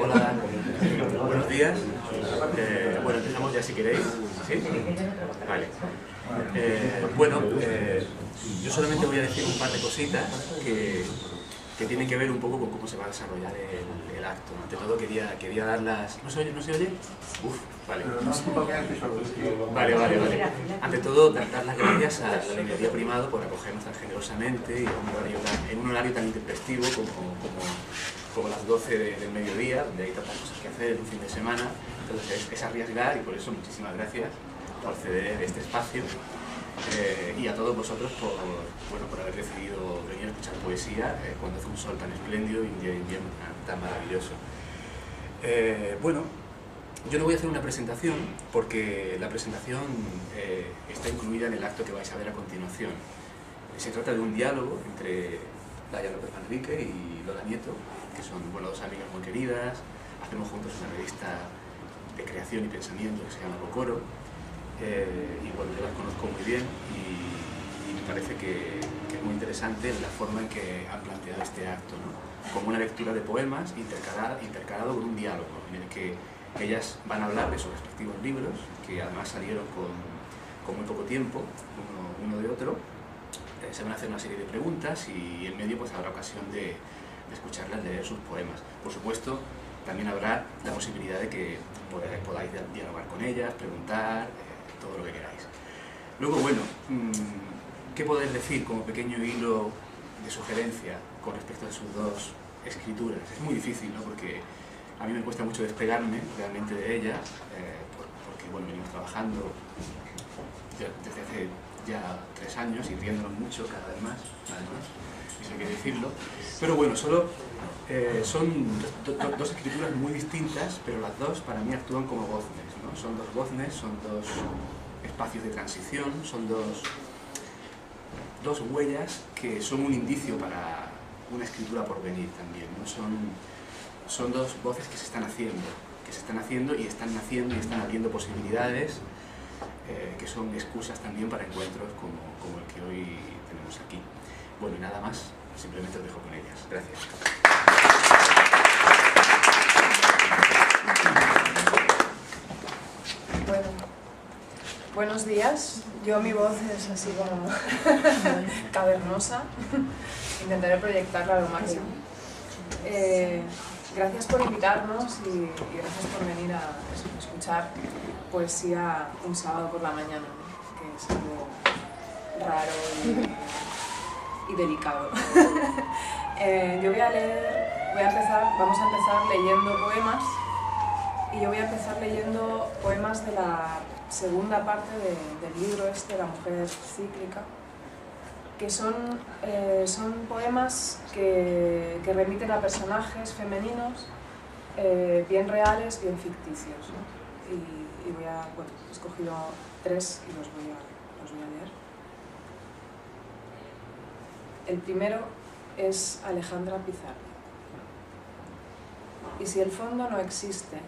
Hola, buenos días. Bueno, empezamos ya si queréis. ¿Sí? Vale. Yo solamente voy a decir un par de cositas que tienen que ver un poco con cómo se va a desarrollar el acto. Ante todo quería dar las... ¿No se oye? ¿No se oye? Uf, vale. Vale. Ante todo, dar las gracias a la librería Primado por acogernos tan generosamente y en un horario tan intempestivo como las 12 del mediodía, donde hay tantas cosas que hacer en un fin de semana. Entonces es arriesgar y por eso muchísimas gracias por ceder este espacio. Y a todos vosotros por haber decidido venir a escuchar poesía cuando hace un sol tan espléndido y un día de invierno tan maravilloso. Yo no voy a hacer una presentación porque la presentación está incluida en el acto que vais a ver a continuación. Se trata de un diálogo entre Laia López Manrique y Lola Nieto, que son dos amigas muy queridas. Hacemos juntos una revista de creación y pensamiento que se llama Bocoro. Yo las conozco muy bien y me parece que es muy interesante la forma en que han planteado este acto, ¿no? Como una lectura de poemas intercalado con un diálogo en el que ellas van a hablar de sus respectivos libros, que además salieron con muy poco tiempo, uno de otro. Se van a hacer una serie de preguntas y en medio habrá ocasión de escucharlas leer sus poemas. Por supuesto, también habrá la posibilidad de que podáis dialogar con ellas, preguntar, todo lo que queráis. Luego, ¿qué poder decir como pequeño hilo de sugerencia con respecto a sus dos escrituras? Es muy difícil, ¿no? Porque a mí me cuesta mucho despegarme realmente de ellas, porque venimos trabajando desde hace ya 3 años y riéndonos mucho cada vez más, además, eso hay que decirlo. Pero son dos escrituras muy distintas, pero las dos para mí actúan como goznes, ¿no? Son dos goznes, son dos espacios de transición, son dos huellas que son un indicio para una escritura por venir también, ¿no? Son dos voces que se están haciendo y están naciendo y están abriendo posibilidades que son excusas también para encuentros como el que hoy tenemos aquí. Y nada más, simplemente os dejo con ellas. Gracias. Buenos días. Mi voz es así como cavernosa. Intentaré proyectarla a lo máximo. Gracias por invitarnos y gracias por venir a escuchar poesía un sábado por la mañana, ¿no? Que es algo raro y delicado. Vamos a empezar leyendo poemas y yo voy a empezar leyendo poemas de la segunda parte del libro La mujer cíclica, que son poemas que remiten a personajes femeninos, bien reales, bien ficticios, ¿no? He escogido 3 y los voy a leer. El primero es Alejandra Pizarro. Y si el fondo no existe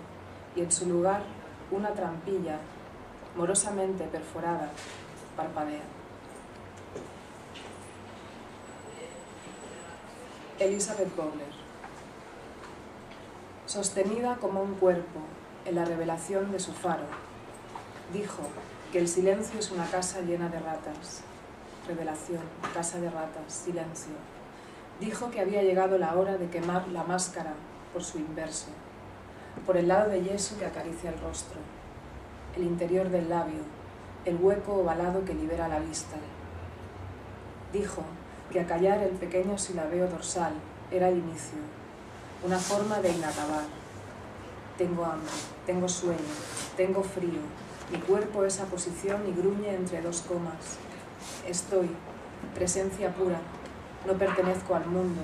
y en su lugar una trampilla morosamente perforada parpadea. Elizabeth Bowler. Sostenida como un cuerpo en la revelación de su faro, dijo que el silencio es una casa llena de ratas. Revelación, casa de ratas, silencio. Dijo que había llegado la hora de quemar la máscara por su inverso, por el lado de yeso que acaricia el rostro, el interior del labio, el hueco ovalado que libera la vista. Dijo que acallar el pequeño silabeo dorsal era el inicio, una forma de inacabar. Tengo hambre, tengo sueño, tengo frío, mi cuerpo es aposición y gruñe entre 2 comas. Estoy, presencia pura, no pertenezco al mundo.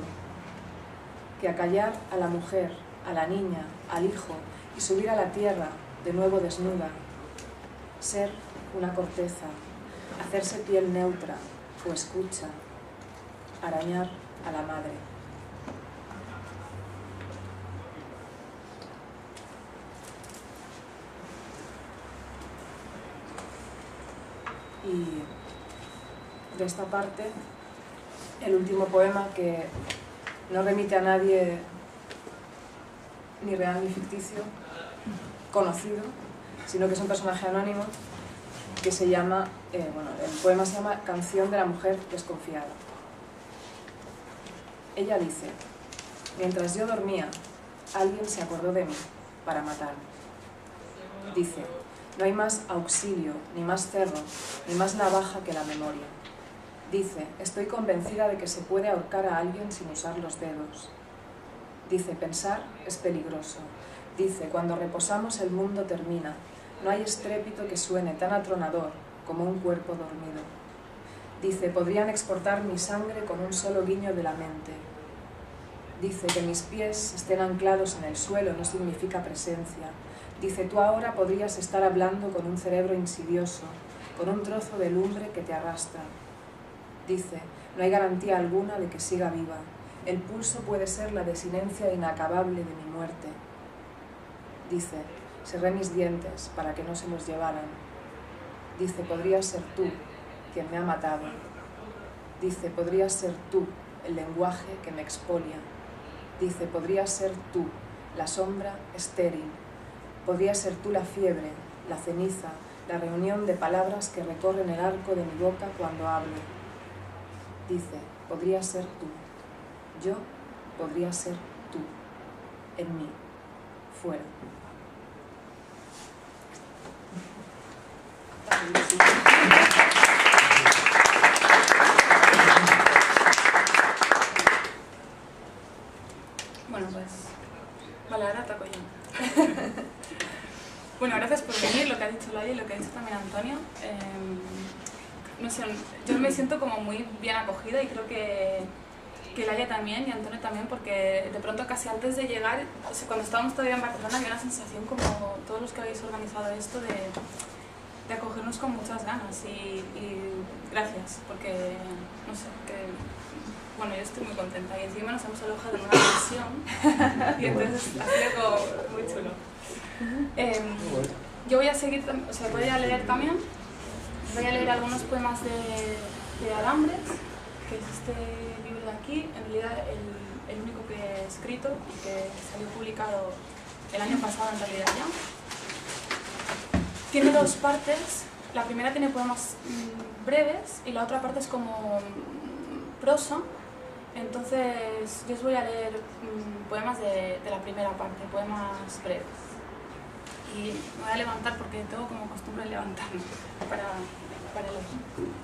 Que acallar a la mujer, a la niña, al hijo y subir a la tierra, de nuevo desnuda. Ser una corteza, hacerse piel neutra o escucha, arañar a la madre. Y de esta parte, el último poema, que no remite a nadie ni real ni ficticio, conocido, sino que es un personaje anónimo, que se llama, el poema se llama Canción de la mujer desconfiada. Ella dice: mientras yo dormía, alguien se acordó de mí para matarme. Dice: no hay más auxilio, ni más cerro, ni más navaja que la memoria. Dice: estoy convencida de que se puede ahorcar a alguien sin usar los dedos. Dice: pensar es peligroso. Dice: cuando reposamos el mundo termina. No hay estrépito que suene tan atronador como un cuerpo dormido. Dice: podrían exportar mi sangre con un solo guiño de la mente. Dice: que mis pies estén anclados en el suelo no significa presencia. Dice: tú ahora podrías estar hablando con un cerebro insidioso, con un trozo de lumbre que te arrastra. Dice: no hay garantía alguna de que siga viva. El pulso puede ser la desinencia inacabable de mi muerte. Dice: cerré mis dientes para que no se los llevaran. Dice: podrías ser tú quien me ha matado. Dice: podrías ser tú el lenguaje que me expolia. Dice: podrías ser tú la sombra estéril. Podrías ser tú la fiebre, la ceniza, la reunión de palabras que recorren el arco de mi boca cuando hablo. Dice: podrías ser tú. Yo podría ser tú. En mí. Fuera. Bueno, pues... Vale, ahora ataco yo. Bueno, gracias por venir, lo que ha dicho Laia y lo que ha dicho también Antonio. No sé, yo me siento como muy bien acogida y creo que Laia también y Antonio también, porque de pronto casi antes de llegar, o sea, cuando estábamos todavía en Barcelona, había una sensación como todos los que habéis organizado esto de acogernos con muchas ganas y gracias, porque no sé, bueno, yo estoy muy contenta y encima nos hemos alojado en una pensión y entonces ha sido como muy chulo. Yo voy a seguir, o sea, voy a leer también, voy a leer algunos poemas de Alambres, que es este libro de aquí, en realidad el único que he escrito y que salió publicado el año pasado en realidad ya. Tiene dos partes, la primera tiene poemas breves y la otra parte es como prosa. Entonces yo os voy a leer poemas de la primera parte, poemas breves. Y me voy a levantar porque tengo como costumbre levantarme para leer.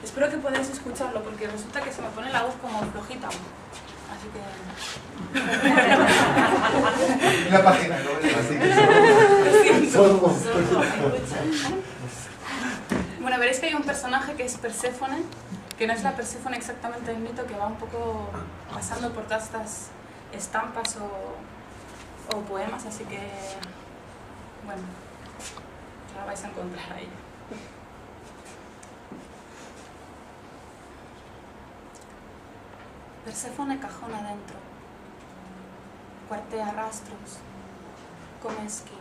Espero que podáis escucharlo porque resulta que se me pone la voz como flojita. Así que... La página, ¿no? Así que sordo. Bueno, veréis que hay un personaje que es Perséfone, que no es la Perséfone exactamente del mito, que va un poco pasando por todas estas estampas o poemas, así que, bueno, la vais a encontrar ahí. Perséfone cajón adentro, cuartea rastros, come esquina,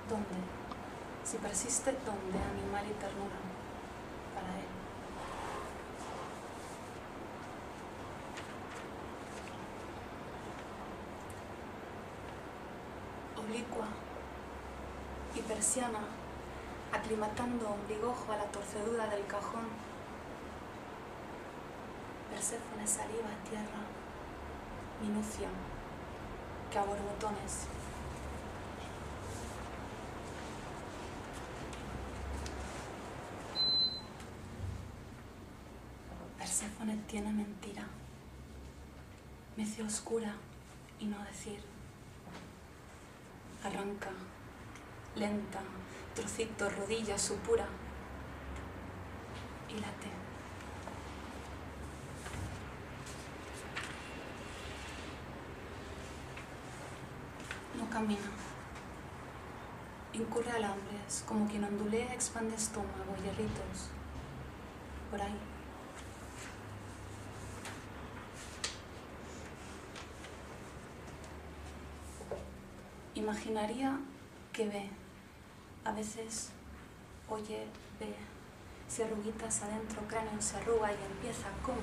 ¿dónde? Si persiste, ¿dónde? Animal y ternura para él. Oblicua y persiana, aclimatando ombligojo a la torcedura del cajón. Perséfone saliva a tierra, minucia, que a borbotones. Perséfone tiene mentira, mecia oscura y no decir. Arranca, lenta, trocito, rodilla, supura y late. No camina, incurre alambres, como quien ondulea, expande estómago, hierritos, por ahí. Imaginaría que ve, a veces Oye, ve, si arruguitas adentro, cráneo se arruga y empieza como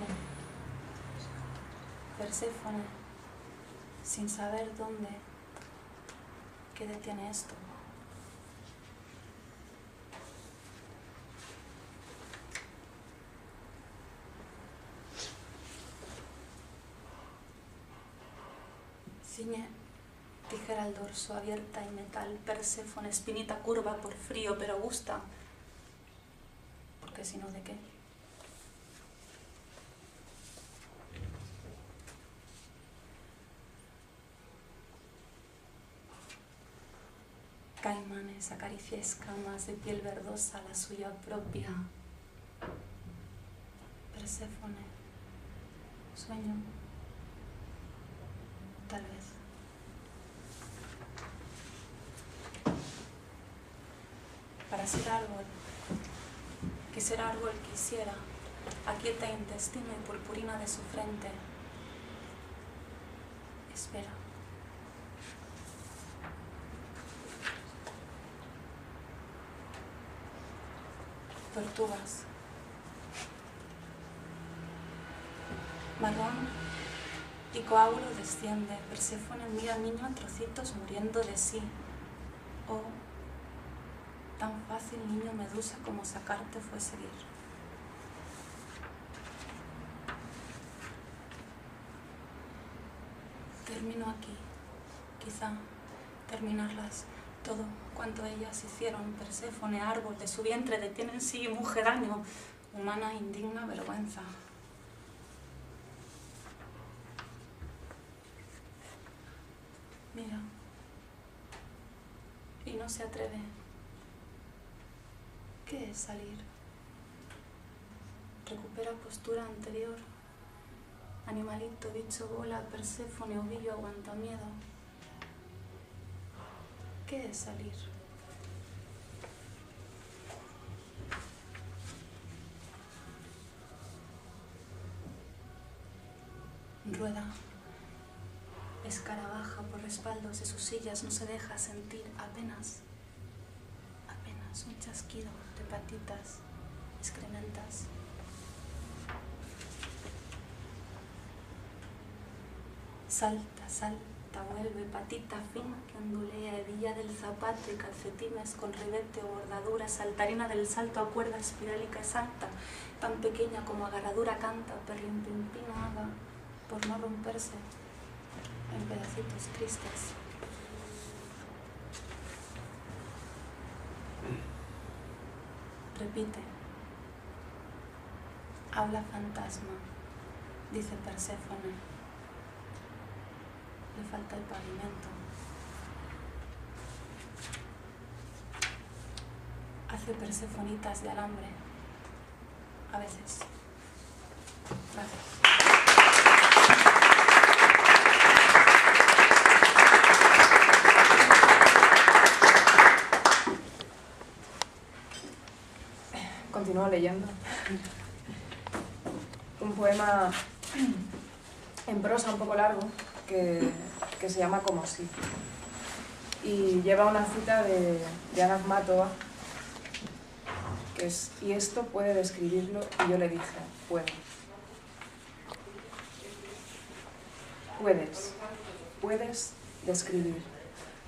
Perséfone, sin saber dónde, qué detiene esto. Ciñe, tijera al dorso, abierta y metal, Perséfone, espinita curva por frío, pero gusta. Porque si no, ¿de qué? Caimanes, acaricia escamas de piel verdosa, la suya propia. Perséfone, sueño, tal vez. Para ser árbol, que ser árbol quisiera, aquieta intestino y purpurina de su frente. Espera. Tortugas. Marrón y coágulo desciende. Perséfone mira al niño a trocitos muriendo de sí. Oh, tan fácil, niño medusa, como sacarte fue seguir. Termino aquí. Quizá terminarlas. Todo cuanto ellas hicieron, Perséfone, árbol de su vientre, detiene en sí mujer año, humana, indigna, vergüenza. Mira. Y no se atreve. ¿Qué es salir? Recupera postura anterior. Animalito, bicho, bola, Perséfone, ovillo, aguanta miedo. ¿Qué es salir? Rueda, escarabaja por respaldos de sus sillas, no se deja sentir apenas un chasquido de patitas excrementas. Salta, salta, vuelve, patita fina que ondulea, hebilla del zapato y calcetines con ribete o bordadura, saltarina del salto a cuerda espirálica salta, tan pequeña como agarradura canta, perlimpimpinada por no romperse en pedacitos tristes. Repite. Habla fantasma, dice Perséfone. Le falta el pavimento. Hace persefonitas de alambre. A veces. Gracias. Continúo leyendo. Un poema en prosa un poco largo que se llama Como si. Y lleva una cita de Ana Akhmatova, que es: y esto puede describirlo, y yo le dije, puedo. Puedes describir,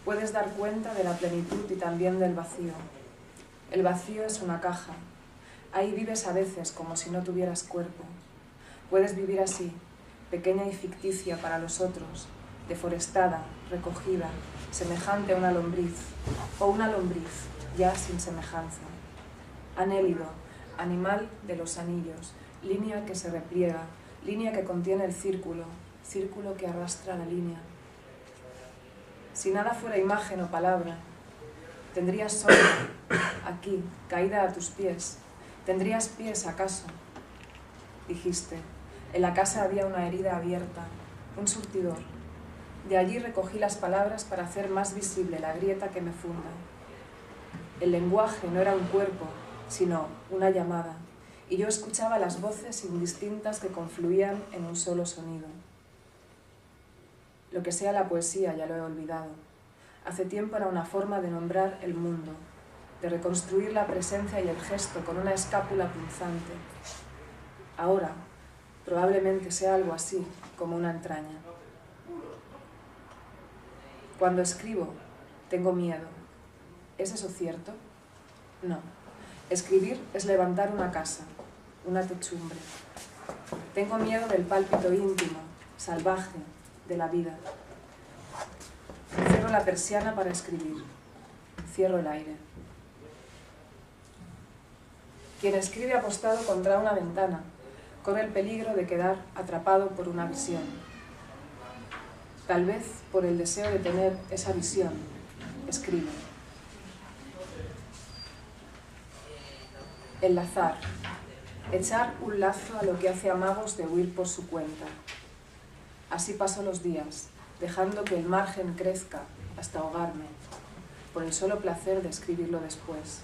puedes dar cuenta de la plenitud y también del vacío. El vacío es una caja. Ahí vives a veces como si no tuvieras cuerpo. Puedes vivir así, pequeña y ficticia para los otros, deforestada, recogida, semejante a una lombriz, o una lombriz, ya sin semejanza. Anélido, animal de los anillos, línea que se repliega, línea que contiene el círculo, círculo que arrastra la línea. Si nada fuera imagen o palabra, tendrías sombra, aquí, caída a tus pies. ¿Tendrías pies acaso? Dijiste. En la casa había una herida abierta, un surtidor. De allí recogí las palabras para hacer más visible la grieta que me funda. El lenguaje no era un cuerpo, sino una llamada, y yo escuchaba las voces indistintas que confluían en un solo sonido. Lo que sea la poesía ya lo he olvidado. Hace tiempo era una forma de nombrar el mundo. de reconstruir la presencia y el gesto con una escápula punzante. Ahora, probablemente sea algo así, como una entraña. Cuando escribo, tengo miedo. ¿Es eso cierto? No. Escribir es levantar una casa, una techumbre. Tengo miedo del pálpito íntimo, salvaje, de la vida. Cierro la persiana para escribir. Cierro el aire. Quien escribe apostado contra una ventana corre el peligro de quedar atrapado por una visión. Tal vez por el deseo de tener esa visión, escribe. Enlazar. Echar un lazo a lo que hace amagos de huir por su cuenta. Así paso los días, dejando que el margen crezca hasta ahogarme, por el solo placer de escribirlo después.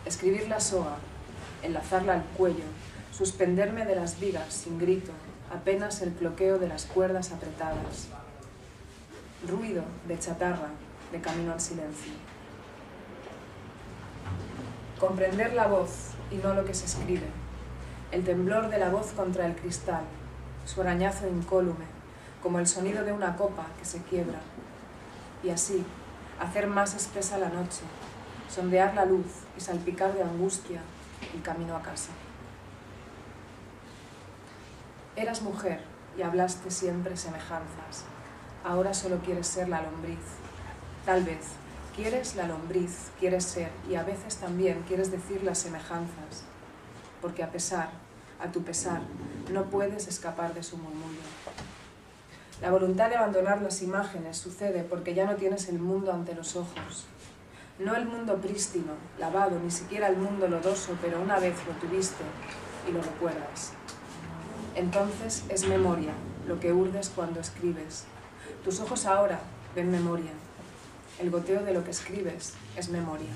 Escribir la soga, enlazarla al cuello, suspenderme de las vigas sin grito, apenas el cloqueo de las cuerdas apretadas. Ruido de chatarra, de camino al silencio. Comprender la voz y no lo que se escribe, el temblor de la voz contra el cristal, su arañazo incólume, como el sonido de una copa que se quiebra. Y así, hacer más espesa la noche, sondear la luz y salpicar de angustia el camino a casa. Eras mujer y hablaste siempre semejanzas. Ahora solo quieres ser la lombriz. Tal vez, quieres la lombriz, quieres ser, y a veces también quieres decir las semejanzas, porque a tu pesar, no puedes escapar de su murmullo. La voluntad de abandonar las imágenes sucede porque ya no tienes el mundo ante los ojos. No el mundo prístino, lavado, ni siquiera el mundo lodoso, pero una vez lo tuviste y lo recuerdas. Entonces es memoria, lo que urdes cuando escribes. Tus ojos ahora ven memoria. El goteo de lo que escribes es memoria.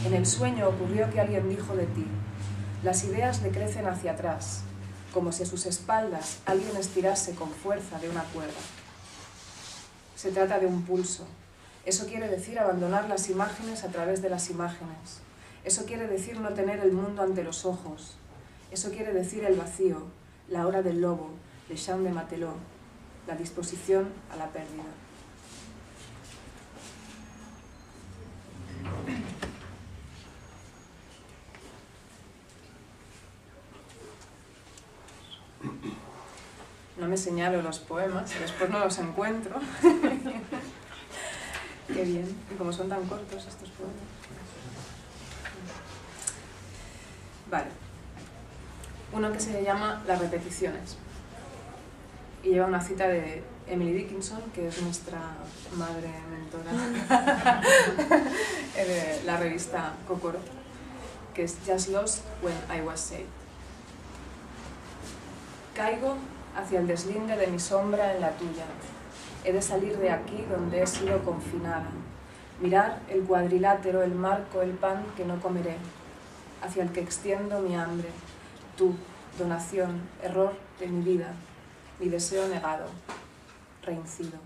En el sueño ocurrió que alguien dijo de ti: las ideas le crecen hacia atrás, como si a sus espaldas alguien estirase con fuerza de una cuerda. Se trata de un pulso. Eso quiere decir abandonar las imágenes a través de las imágenes. Eso quiere decir no tener el mundo ante los ojos. Eso quiere decir el vacío, la hora del lobo, de Jean de Matelot, la disposición a la pérdida. No me señalo los poemas, después no los encuentro. Qué bien, y como son tan cortos estos poemas. Vale. Uno que se llama Las repeticiones. Y lleva una cita de Emily Dickinson, que es nuestra madre mentora de la revista Kokoro, que es Just Lost When I Was Saved. Caigo hacia el deslinde de mi sombra en la tuya. He de salir de aquí donde he sido confinada. Mirar el cuadrilátero, el marco, el pan que no comeré, hacia el que extiendo mi hambre. Tú, donación, error de mi vida, mi deseo negado, reincido.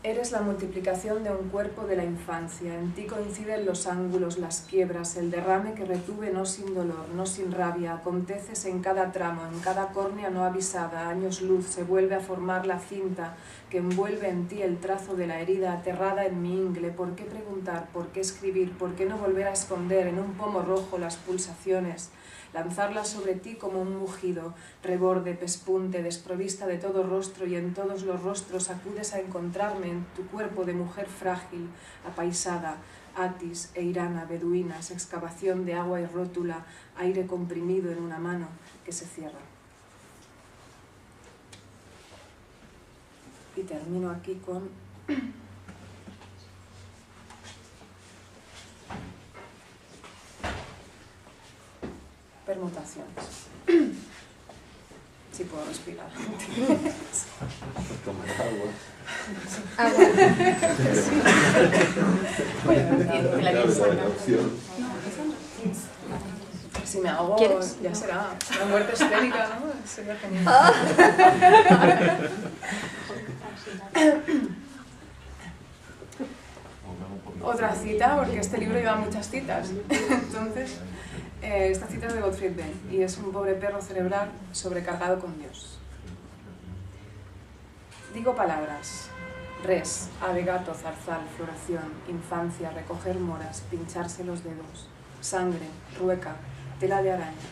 Eres la multiplicación de un cuerpo de la infancia. En ti coinciden los ángulos, las quiebras, el derrame que retuve no sin dolor, no sin rabia. Aconteces en cada tramo, en cada córnea no avisada. Años luz se vuelve a formar la cinta que envuelve en ti el trazo de la herida aterrada en mi ingle. ¿Por qué preguntar? ¿Por qué escribir? ¿Por qué no volver a esconder en un pomo rojo las pulsaciones? Lanzarlas sobre ti como un mugido, reborde, pespunte, desprovista de todo rostro, y en todos los rostros acudes a encontrarme en tu cuerpo de mujer frágil, apaisada, atis e irana, beduinas, excavación de agua y rótula, aire comprimido en una mano que se cierra. Y termino aquí con... permutaciones. Si puedo respirar. Tomar agua. Agua. Si me ahogo, ¿Quieres? ya será una muerte histérica, ¿no? Sería genial. otra cita, porque este libro lleva muchas citas. Entonces, esta cita es de Gottfried Benn y es un pobre perro cerebral sobrecargado con Dios. Digo palabras: res, ave, gato, zarzal, floración, infancia, recoger moras, pincharse los dedos, sangre, rueca, tela de araña.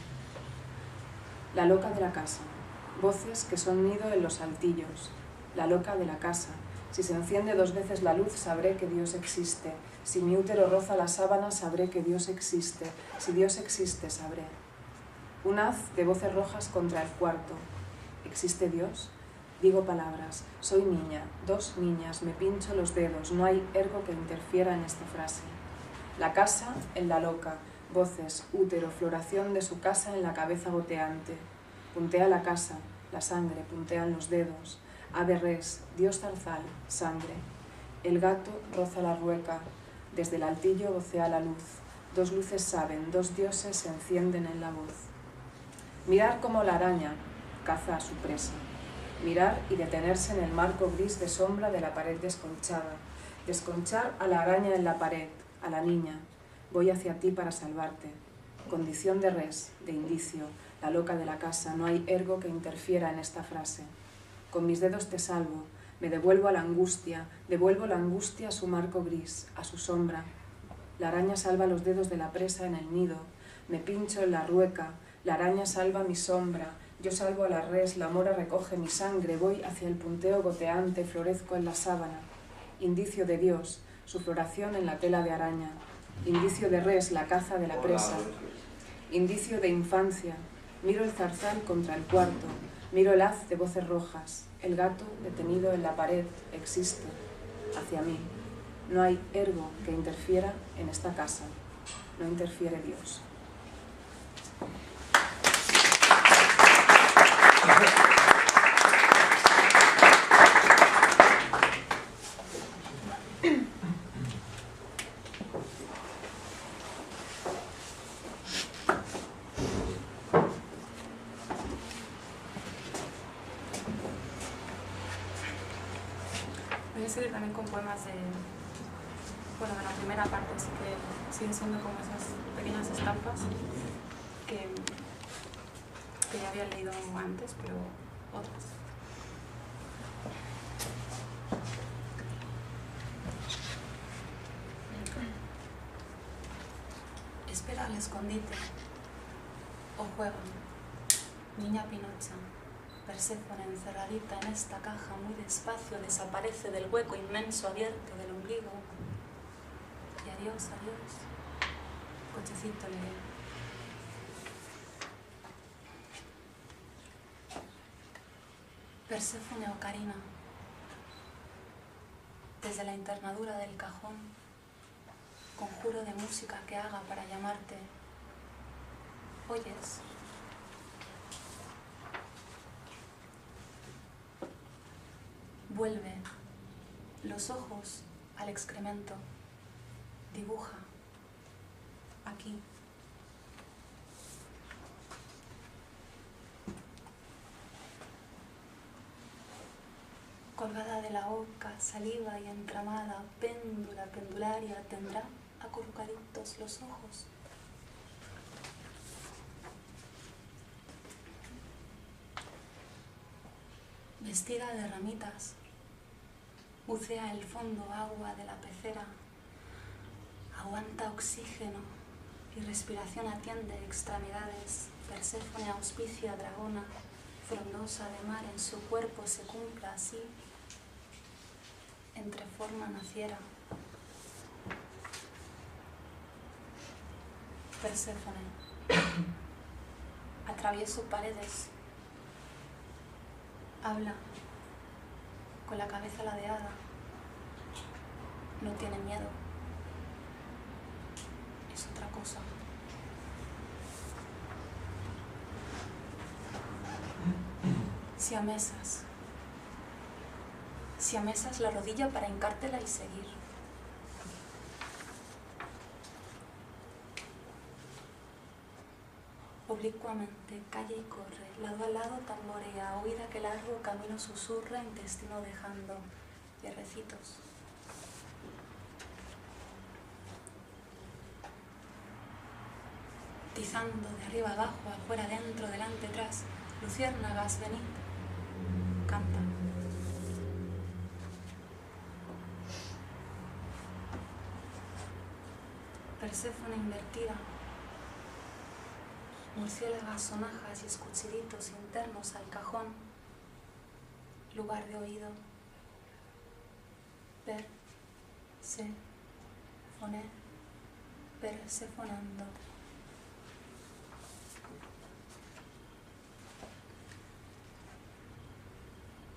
La loca de la casa, voces que son nido en los altillos. La loca de la casa, si se enciende 2 veces la luz sabré que Dios existe. Si mi útero roza la sábana sabré que Dios existe. Si Dios existe sabré. Un haz de voces rojas contra el cuarto. ¿Existe Dios? Digo palabras. Soy niña, 2 niñas, me pincho los dedos. No hay ergo que interfiera en esta frase. La casa en la loca. Voces, útero, floración de su casa en la cabeza goteante. Puntea la casa, la sangre, puntean los dedos. Ave res, Dios zarzal, sangre. El gato roza la rueca. Desde el altillo vocea la luz. 2 luces saben, 2 dioses se encienden en la voz. Mirar como la araña caza a su presa. Mirar y detenerse en el marco gris de sombra de la pared desconchada. Desconchar a la araña en la pared, a la niña. Voy hacia ti para salvarte. Condición de res, de indicio, la loca de la casa. No hay ergo que interfiera en esta frase. Con mis dedos te salvo, me devuelvo a la angustia, devuelvo la angustia a su marco gris, a su sombra. La araña salva los dedos de la presa en el nido, me pincho en la rueca, la araña salva mi sombra, yo salvo a la res, la mora recoge mi sangre, voy hacia el punteo goteante, florezco en la sábana. Indicio de Dios, su floración en la tela de araña. Indicio de res, la caza de la presa. Indicio de infancia, miro el zarzal contra el cuarto. Miro el haz de voces rojas, el gato detenido en la pared existe, hacia mí. No hay ergo que interfiera en esta casa, no interfiere Dios. Voy a seguir también con poemas de la primera parte, así que siguen siendo como esas pequeñas estampas que ya había leído antes, pero otras. Espera al escondite o juegan, niña Pinocha. Perséfone encerradita en esta caja muy despacio desaparece del hueco inmenso abierto del ombligo. Y adiós, adiós, cochecito leve. Perséfone ocarina, desde la internadura del cajón, conjuro de música que haga para llamarte. ¿Oyes? Vuelve los ojos al excremento, dibuja aquí. Colgada de la boca, saliva y entramada, péndula, pendularia, tendrá acurrucaditos los ojos. Vestida de ramitas, bucea el fondo agua de la pecera, aguanta oxígeno y respiración atiende extremidades. Perséfone auspicia dragona, frondosa de mar en su cuerpo se cumpla así, entre forma naciera. Perséfone, atravieso paredes, habla con la cabeza ladeada, no tiene miedo, es otra cosa. Siamesas la rodilla para hincártela y seguir. Oblicuamente, calle y corre, lado a lado tamborea, oída que largo camino susurra, intestino dejando hierrecitos. deslizando de arriba abajo, afuera, adentro, delante, atrás. Luciérnagas, venid. Canta. Perséfone invertida. Murciélagas, sonajas y escuchillitos internos al cajón. Lugar de oído. Persefonando.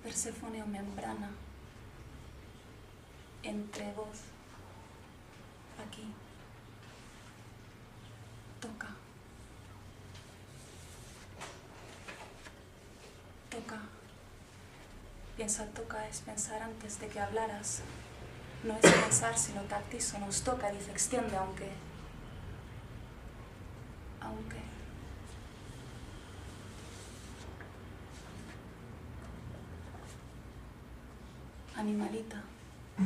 Perséfone o membrana. Entre voz. Aquí. Toca. Toca. Piensa, toca es pensar antes de que hablaras. No es pensar sino tactizo, nos toca, dice, extiende, aunque. Animalita,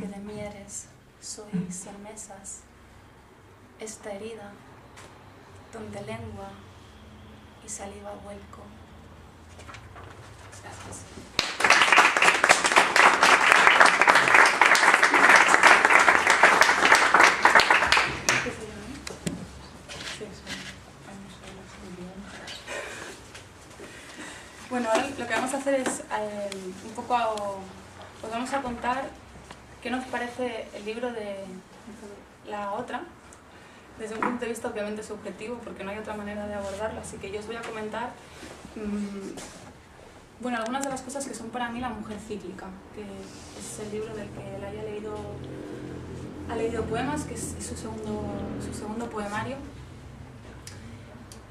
que de mí eres, soy sin mesas, esta herida, donde lengua y saliva vuelco. Gracias. Bueno, ahora lo que vamos a hacer es un poco, os vamos a contar qué nos parece el libro de la otra, desde un punto de vista obviamente subjetivo, porque no hay otra manera de abordarlo, así que yo os voy a comentar bueno, algunas de las cosas que son para mí La mujer cíclica, que es el libro del que él ha leído poemas, que es su segundo poemario.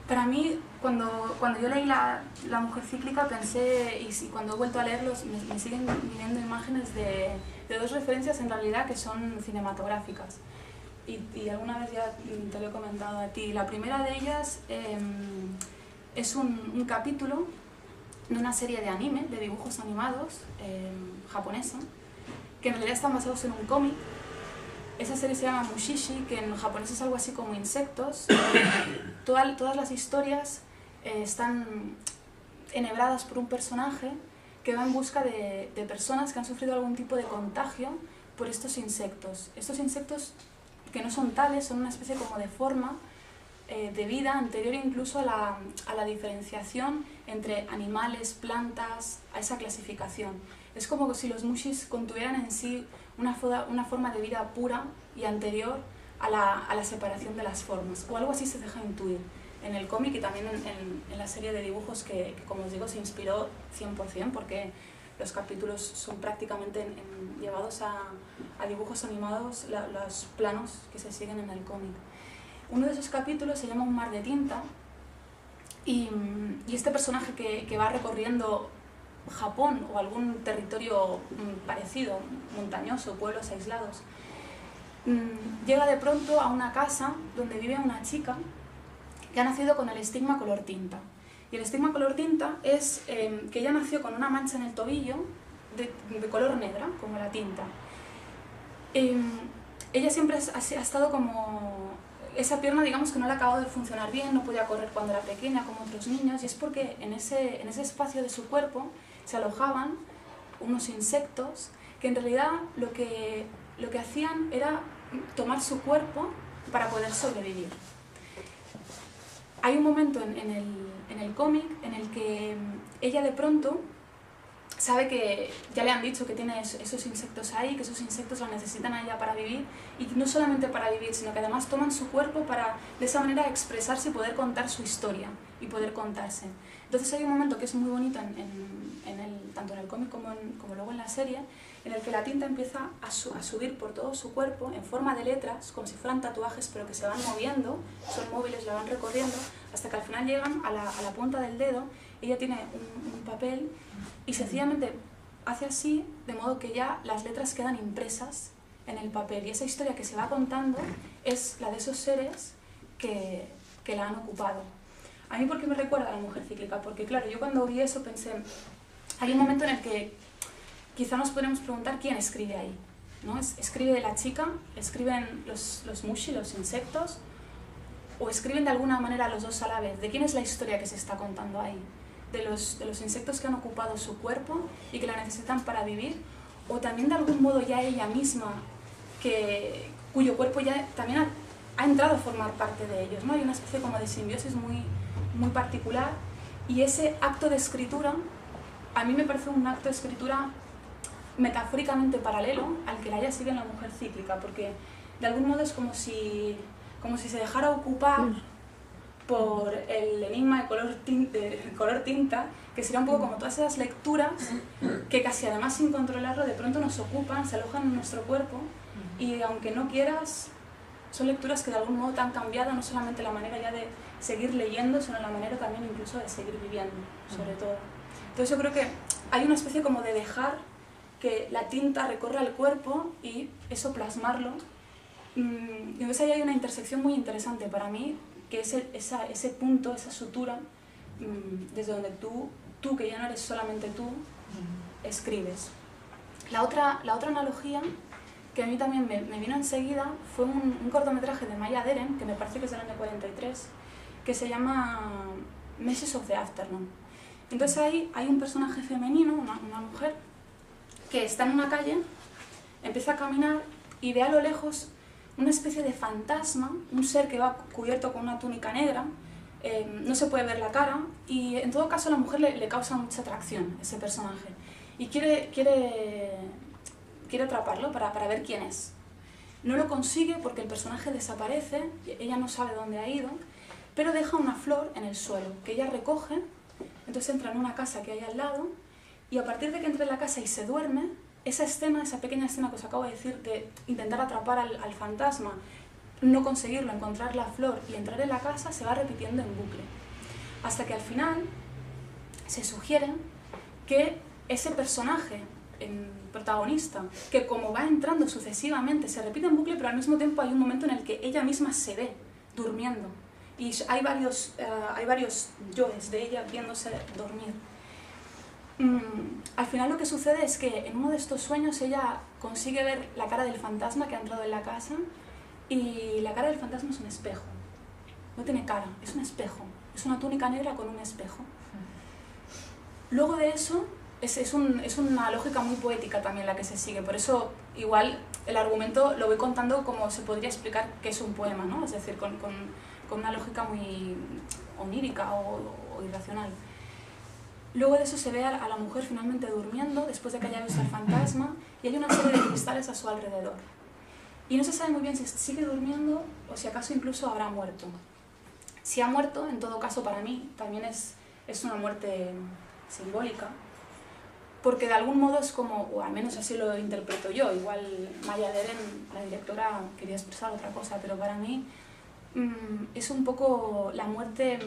Para mí, cuando yo leí La mujer cíclica, pensé, y cuando he vuelto a leerlos, me siguen viniendo imágenes de dos referencias en realidad que son cinematográficas. Y alguna vez ya te lo he comentado a ti. La primera de ellas es un capítulo de una serie de anime, de dibujos animados japonesa, que en realidad están basados en un cómic. Esa serie se llama Mushishi, que en japonés es algo así como insectos. Todas las historias están enhebradas por un personaje que va en busca de personas que han sufrido algún tipo de contagio por estos insectos. Estos insectos que no son tales, son una especie como de forma de vida anterior incluso a la diferenciación entre animales, plantas, a esa clasificación. Es como si los mushis contuvieran en sí una forma de vida pura y anterior a la separación de las formas, o algo así se deja intuir en el cómic y también en la serie de dibujos que, como os digo, se inspiró 100%, porque los capítulos son prácticamente llevados a dibujos animados, los planos que se siguen en el cómic. Uno de esos capítulos se llama Un mar de tinta, y este personaje que va recorriendo Japón o algún territorio parecido, montañoso, pueblos aislados, llega de pronto a una casa donde vive una chica que ha nacido con el estigma color tinta. Y el estigma color tinta es que ella nació con una mancha en el tobillo de color negra, como la tinta. Ella siempre ha estado como... Esa pierna, digamos que no le ha acabado de funcionar bien, no podía correr cuando era pequeña como otros niños, y es porque en ese espacio de su cuerpo se alojaban unos insectos que en realidad lo que hacían era tomar su cuerpo para poder sobrevivir. Hay un momento en el cómic en el que ella de pronto sabe que ya le han dicho que tiene esos insectos ahí, que esos insectos la necesitan a ella para vivir, y no solamente para vivir, sino que además toman su cuerpo para de esa manera expresarse y poder contar su historia y poder contarse. Entonces hay un momento que es muy bonito tanto en el cómic como luego en la serie, en el que la tinta empieza a subir por todo su cuerpo en forma de letras, como si fueran tatuajes, pero que se van moviendo, son móviles, la van recorriendo, hasta que al final llegan a la punta del dedo. Ella tiene un papel y sencillamente hace así, de modo que ya las letras quedan impresas en el papel. Y esa historia que se va contando es la de esos seres que la han ocupado. A mí, ¿por qué me recuerda a La mujer cíclica? Porque claro, yo cuando vi eso pensé, hay un momento en el que quizá nos podemos preguntar quién escribe ahí, ¿no? ¿Escribe la chica? ¿Escriben los mushi, los insectos? o escriben de alguna manera los dos a la vez. ¿De quién es la historia que se está contando ahí? ¿De los insectos que han ocupado su cuerpo y que la necesitan para vivir? ¿O también de algún modo ya ella misma, cuyo cuerpo ya también ha entrado a formar parte de ellos, ¿no? Hay una especie como de simbiosis muy particular, y ese acto de escritura a mí me parece un acto de escritura metafóricamente paralelo al que Laia sigue en La mujer cíclica, porque de algún modo es como si se dejara ocupar por el enigma de color tinta, que sería un poco como todas esas lecturas que casi además sin controlarlo de pronto nos ocupan, se alojan en nuestro cuerpo, y aunque no quieras, son lecturas que de algún modo te han cambiado no solamente la manera ya de seguir leyendo, sino la manera también incluso de seguir viviendo, sobre todo. Entonces yo creo que hay una especie como de dejar que la tinta recorra el cuerpo y eso plasmarlo. Y entonces ahí hay una intersección muy interesante para mí, que es ese punto, esa sutura, desde donde tú, que ya no eres solamente tú, escribes. La otra analogía que a mí también me vino enseguida fue un cortometraje de Maya Deren, que me parece que es del año 43, que se llama Meshes of the Afternoon. Entonces ahí hay un personaje femenino, una mujer, que está en una calle, empieza a caminar y ve a lo lejos una especie de fantasma, un ser que va cubierto con una túnica negra, no se puede ver la cara, y en todo caso a la mujer le causa mucha atracción ese personaje, y quiere atraparlo para ver quién es. No lo consigue porque el personaje desaparece, ella no sabe dónde ha ido, pero deja una flor en el suelo, que ella recoge, entonces entra en una casa que hay al lado, y a partir de que entra en la casa y se duerme, esa pequeña escena que os acabo de decir, de intentar atrapar al fantasma, no conseguirlo, encontrar la flor y entrar en la casa, se va repitiendo en bucle. Hasta que al final se sugiere que ese personaje protagonista, que como va entrando sucesivamente, se repite en bucle, pero al mismo tiempo hay un momento en el que ella misma se ve durmiendo. Y hay varios yoes de ella viéndose dormir. Al final lo que sucede es que en uno de estos sueños ella consigue ver la cara del fantasma que ha entrado en la casa, y la cara del fantasma es un espejo. No tiene cara, es un espejo. Es una túnica negra con un espejo. Luego de eso, es una lógica muy poética también la que se sigue. Por eso, igual, el argumento lo voy contando como se podría explicar que es un poema, ¿no? Es decir, con una lógica muy onírica o irracional. Luego de eso se ve a la mujer finalmente durmiendo, después de que haya visto al fantasma, y hay una serie de cristales a su alrededor. Y no se sabe muy bien si sigue durmiendo o si acaso incluso habrá muerto. Si ha muerto, en todo caso para mí, también es una muerte simbólica, porque de algún modo es como, o al menos así lo interpreto yo, igual Maya Deren, la directora, quería expresar otra cosa, pero para mí es un poco la muerte,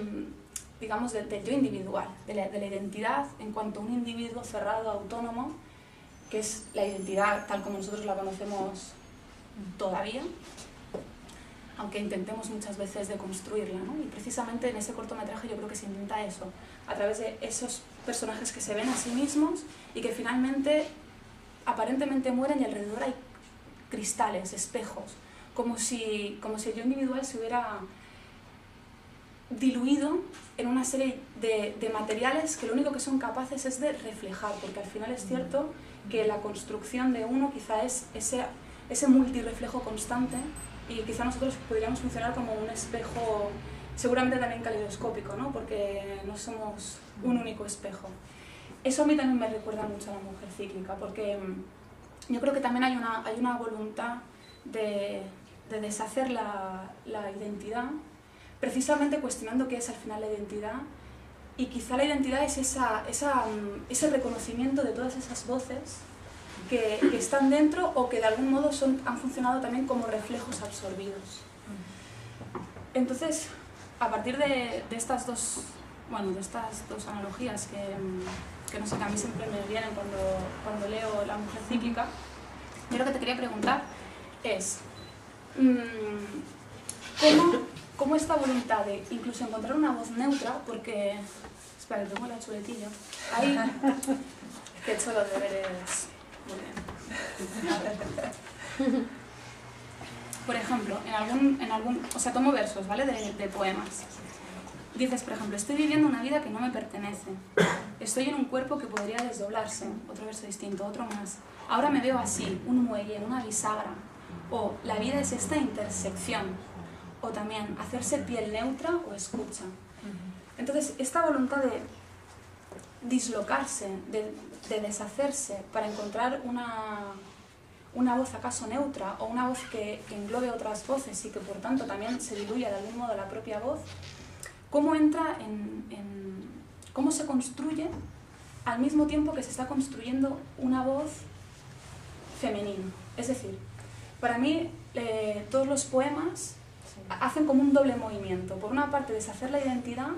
digamos, del yo individual, de la identidad en cuanto a un individuo cerrado, autónomo, que es la identidad tal como nosotros la conocemos todavía, aunque intentemos muchas veces deconstruirla, ¿no? Y precisamente en ese cortometraje yo creo que se intenta eso, a través de esos personajes que se ven a sí mismos y que finalmente aparentemente mueren, y alrededor hay cristales, espejos, como si el yo individual se hubiera diluido en una serie de materiales que lo único que son capaces es de reflejar, porque al final es cierto que la construcción de uno quizá es ese multirreflejo constante, y quizá nosotros podríamos funcionar como un espejo, seguramente también caleidoscópico, ¿no? Porque no somos un único espejo. Eso a mí también me recuerda mucho a La mujer cíclica, porque yo creo que también hay una voluntad de deshacer la identidad, precisamente cuestionando qué es al final la identidad, y quizá la identidad es ese reconocimiento de todas esas voces que están dentro, o que de algún modo han funcionado también como reflejos absorbidos. Entonces, a partir de estas dos analogías que no sé, que a mí siempre me vienen cuando leo La mujer cíclica, yo lo que te quería preguntar es ¿cómo esta voluntad de incluso encontrar una voz neutra, porque... Espera, que tengo la chuletilla. Ahí, que he hecho los deberes... Muy bien. por ejemplo, o sea, tomo versos, ¿vale? De poemas. Dices, por ejemplo, estoy viviendo una vida que no me pertenece. Estoy en un cuerpo que podría desdoblarse. Otro verso distinto, otro más. Ahora me veo así, un muelle, una bisagra. O la vida es esta intersección. O también hacerse piel neutra o escucha. Entonces, esta voluntad de dislocarse, de deshacerse para encontrar una voz acaso neutra o una voz que englobe otras voces y que por tanto también se diluya de algún modo la propia voz, cómo entra cómo se construye al mismo tiempo que se está construyendo una voz femenina. Es decir, para mí todos los poemas hacen como un doble movimiento. Por una parte, deshacer la identidad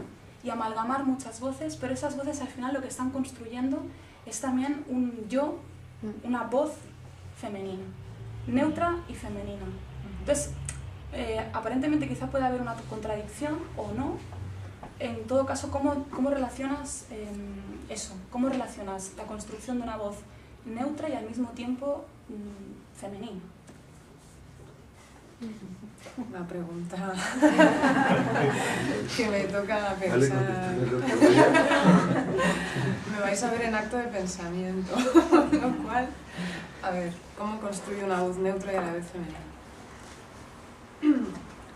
y amalgamar muchas voces, pero esas voces al final lo que están construyendo es también un yo, una voz femenina, neutra y femenina. Entonces, aparentemente quizá pueda haber una contradicción o no. En todo caso, ¿cómo relacionas eso? ¿Cómo relacionas la construcción de una voz neutra y al mismo tiempo femenina? Una pregunta que me toca pensar. Me vais a ver en acto de pensamiento, lo cual, a ver, ¿cómo construye una voz neutra y a la vez femenina?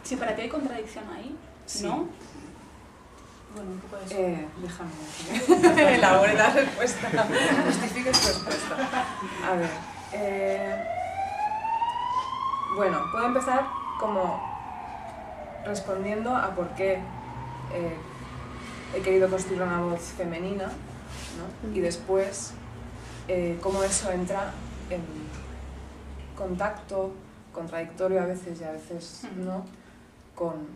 Si para ti hay contradicción ahí, sí. ¿no? Bueno, un poco de eso. Déjame que elabore la respuesta, justifique su respuesta. A ver, bueno, puedo empezar como respondiendo a por qué he querido construir una voz femenina, ¿no? Y después cómo eso entra en contacto contradictorio a veces y a veces no con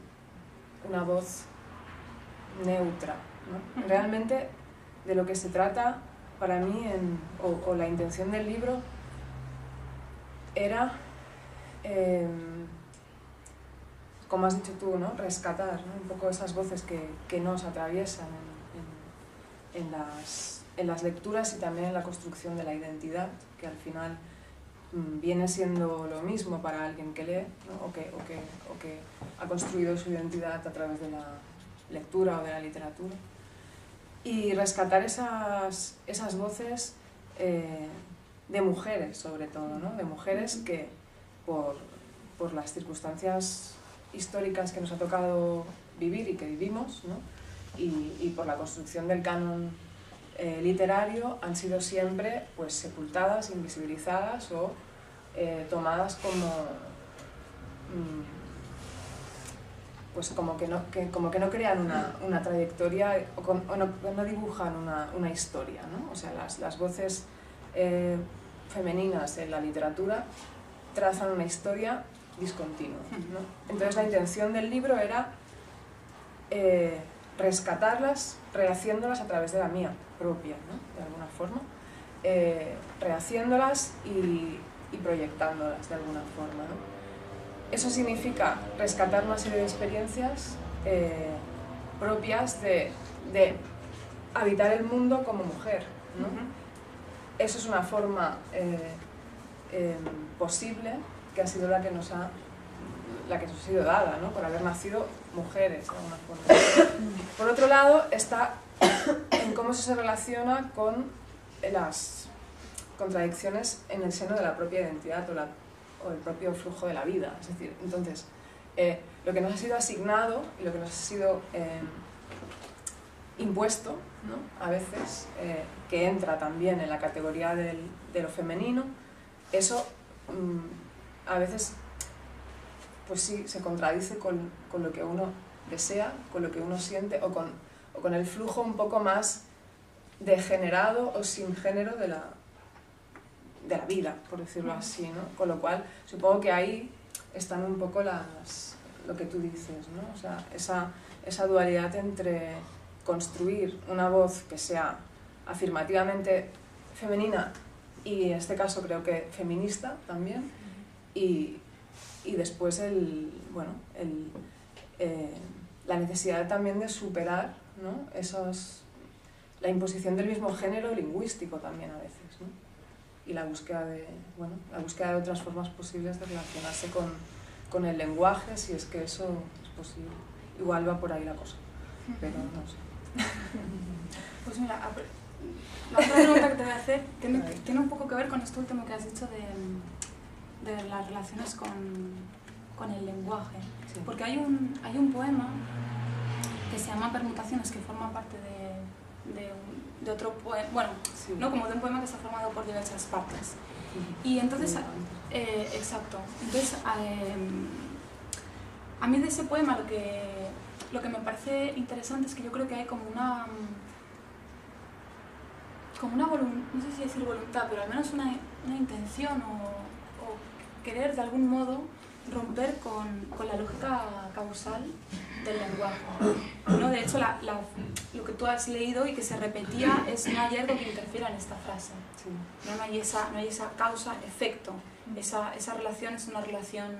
una voz neutra, ¿no? Realmente de lo que se trata para mí o la intención del libro era como has dicho tú, ¿no? Rescatar, ¿no? Un poco esas voces que nos atraviesan en las lecturas y también en la construcción de la identidad, que al final viene siendo lo mismo para alguien que lee, ¿no? o que ha construido su identidad a través de la lectura o de la literatura. Y rescatar esas voces de mujeres, sobre todo, ¿no? De mujeres que por las circunstancias históricas que nos ha tocado vivir y que vivimos, ¿no? y por la construcción del canon literario han sido siempre pues, sepultadas, invisibilizadas o tomadas como pues como que no crean una trayectoria o no dibujan una historia, ¿no? O sea, las voces femeninas en la literatura trazan una historia discontinua, ¿no? Entonces la intención del libro era rescatarlas, rehaciéndolas a través de la mía propia, ¿no? De alguna forma, rehaciéndolas y proyectándolas de alguna forma, ¿no? Eso significa rescatar una serie de experiencias propias de habitar el mundo como mujer, ¿no? Eso es una forma posible que ha sido la que nos ha sido dada, ¿no? Por haber nacido mujeres, de alguna forma. Por otro lado, está en cómo eso se relaciona con las contradicciones en el seno de la propia identidad o el propio flujo de la vida. Es decir, entonces, lo que nos ha sido asignado y lo que nos ha sido impuesto, ¿no? A veces, que entra también en la categoría de lo femenino, eso a veces pues sí, se contradice con lo que uno desea, con lo que uno siente o con el flujo un poco más degenerado o sin género de la vida, por decirlo así, ¿no? Con lo cual, supongo que ahí están un poco lo que tú dices, ¿no? O sea, esa dualidad entre construir una voz que sea afirmativamente femenina y en este caso creo que feminista también, y después la necesidad también de superar, ¿no? La imposición del mismo género lingüístico también a veces, ¿no? Y la búsqueda de otras formas posibles de relacionarse con el lenguaje, si es que eso es posible. Igual va por ahí la cosa, pero no sé. Pues mira, la otra pregunta que te voy a hacer tiene un poco que ver con esto último que has dicho de las relaciones con el lenguaje. Sí. Porque hay un poema que se llama Permutaciones, que forma parte de otro poema, bueno, Sí. ¿no? Como de un poema que está formado por diversas partes. Y entonces, exacto, entonces a mí de ese poema lo que me parece interesante es que yo creo que hay como una voluntad, no sé si decir voluntad, pero al menos una intención o querer de algún modo romper con la lógica causal del lenguaje, ¿no? De hecho, lo que tú has leído y que se repetía es: no hay algo que interfiera en esta frase. Sí. No hay esa causa-efecto. Esa relación es una relación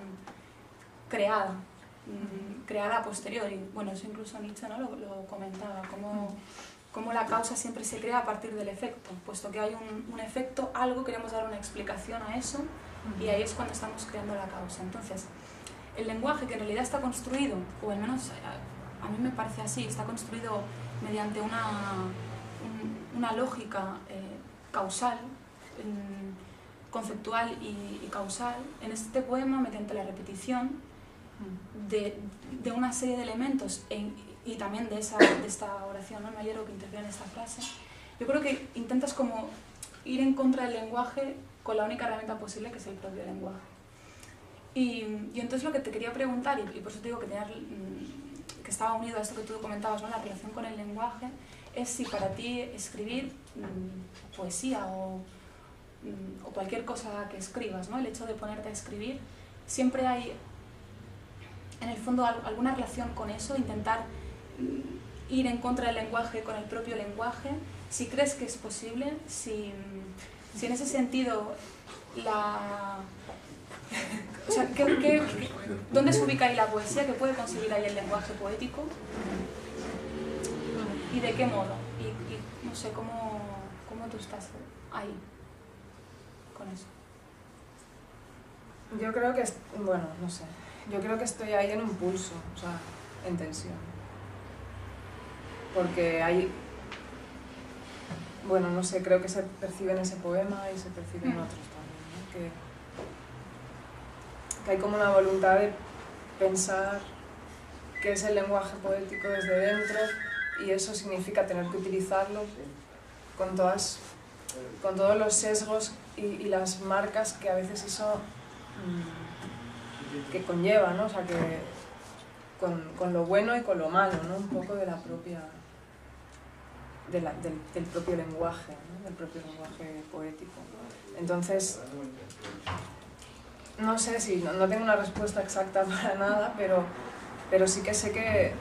creada a posteriori. Bueno, eso incluso Nietzsche, ¿no? lo comentaba, cómo la causa siempre se crea a partir del efecto. Puesto que hay un efecto, algo, queremos dar una explicación a eso, y ahí es cuando estamos creando la causa. Entonces, el lenguaje, que en realidad está construido, o al menos a mí me parece así, está construido mediante una lógica causal, conceptual y causal, en este poema, mediante la repetición de una serie de elementos y también de esta oración, ¿no? No hay algo que interfiera en esta frase. Yo creo que intentas como ir en contra del lenguaje con la única herramienta posible, que es el propio lenguaje. Y entonces lo que te quería preguntar, y por eso te digo que estaba unido a esto que tú comentabas, ¿no? La relación con el lenguaje, es si para ti escribir poesía o cualquier cosa que escribas, ¿no? El hecho de ponerte a escribir, siempre hay en el fondo alguna relación con eso, intentar ir en contra del lenguaje con el propio lenguaje, si crees que es posible, si en ese sentido o sea, ¿dónde se ubica ahí la poesía? ¿Qué puede conseguir ahí el lenguaje poético? ¿Y de qué modo? Y no sé, ¿cómo tú estás ahí con eso? Yo creo que, bueno, no sé, yo creo que estoy ahí en un pulso, o sea, en tensión. Porque hay, bueno, no sé, creo que se percibe en ese poema y se percibe en otros también, ¿no? Que hay como una voluntad de pensar qué es el lenguaje poético desde dentro, y eso significa tener que utilizarlo con todos los sesgos y las marcas que a veces eso que conlleva, ¿no? O sea, que con lo bueno y con lo malo, ¿no? Un poco de la propia del propio lenguaje, ¿no? Del propio lenguaje poético. Entonces, no sé si no tengo una respuesta exacta para nada, pero sí que sé que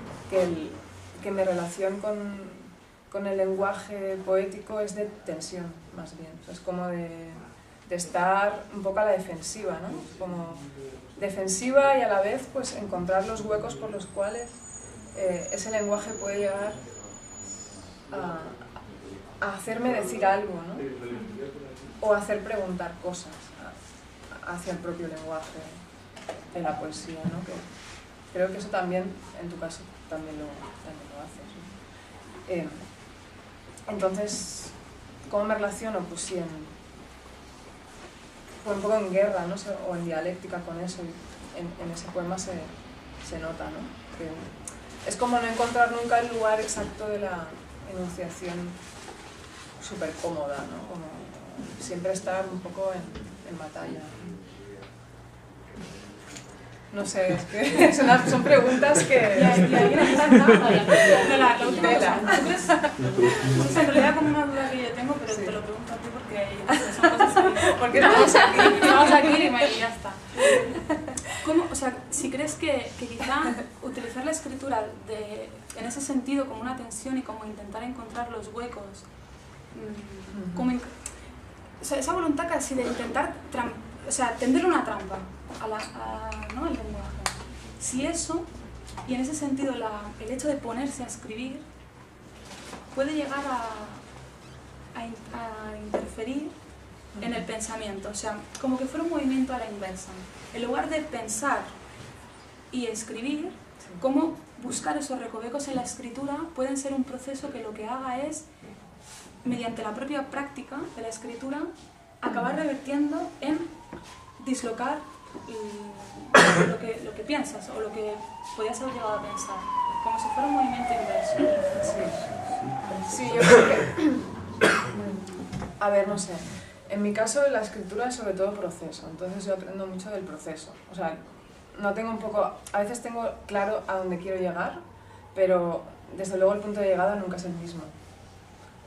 mi relación con el lenguaje poético es de tensión, más bien. O sea, es como de estar un poco a la defensiva, ¿no? Como defensiva, y a la vez pues encontrar los huecos por los cuales ese lenguaje puede llegar a hacerme decir algo, ¿no? O hacer preguntar cosas hacia el propio lenguaje de la poesía, ¿no? Que creo que eso también, en tu caso, también lo haces, ¿no? Entonces, ¿cómo me relaciono? Pues sí, un poco en guerra, ¿no? O en dialéctica con eso. En ese poema se nota, ¿no? Que es como no encontrar nunca el lugar exacto de la enunciación súper cómoda, ¿no? Como siempre estar un poco en batalla. No sé, es que son preguntas que... Y ahí la última cosa. Es en realidad como una duda que yo tengo, pero te lo pregunto a ti porque son cosas que... Porque estamos aquí y ya está. ¿Cómo, o sea, si crees que quizá utilizar la escritura en ese sentido como una tensión y como intentar encontrar los huecos, o sea, esa voluntad casi de intentar tenderle una trampa ¿no? al lenguaje. Si eso, y en ese sentido el hecho de ponerse a escribir, puede llegar a interferir en el pensamiento, o sea, como que fuera un movimiento a la inversa. En lugar de pensar y escribir, cómo buscar esos recovecos en la escritura pueden ser un proceso que lo que haga es, mediante la propia práctica de la escritura, acabar revertiendo en dislocar lo que piensas o lo que podías haber llegado a pensar, como si fuera un movimiento inverso. Sí, yo creo que... A ver, no sé. En mi caso, la escritura es sobre todo proceso, entonces yo aprendo mucho del proceso. O sea, no tengo un poco... A veces tengo claro a dónde quiero llegar, pero desde luego el punto de llegada nunca es el mismo.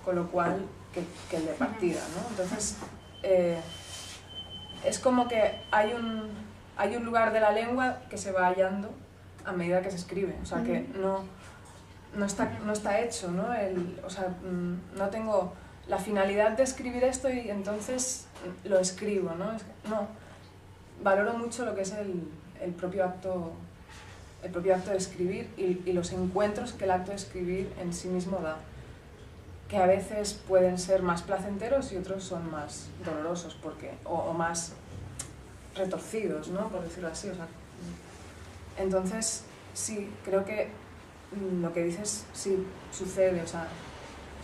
Con lo cual, que el de partida, ¿no? Entonces, es como que hay un lugar de la lengua que se va hallando a medida que se escribe. O sea, que no está hecho, ¿no? O sea, no tengo la finalidad de escribir esto y entonces lo escribo, ¿no? No, valoro mucho lo que es el propio acto de escribir y los encuentros que el acto de escribir en sí mismo da, que a veces pueden ser más placenteros y otros son más dolorosos o más retorcidos, ¿no? Por decirlo así. O sea, entonces, sí, creo que lo que dices sí sucede, o sea,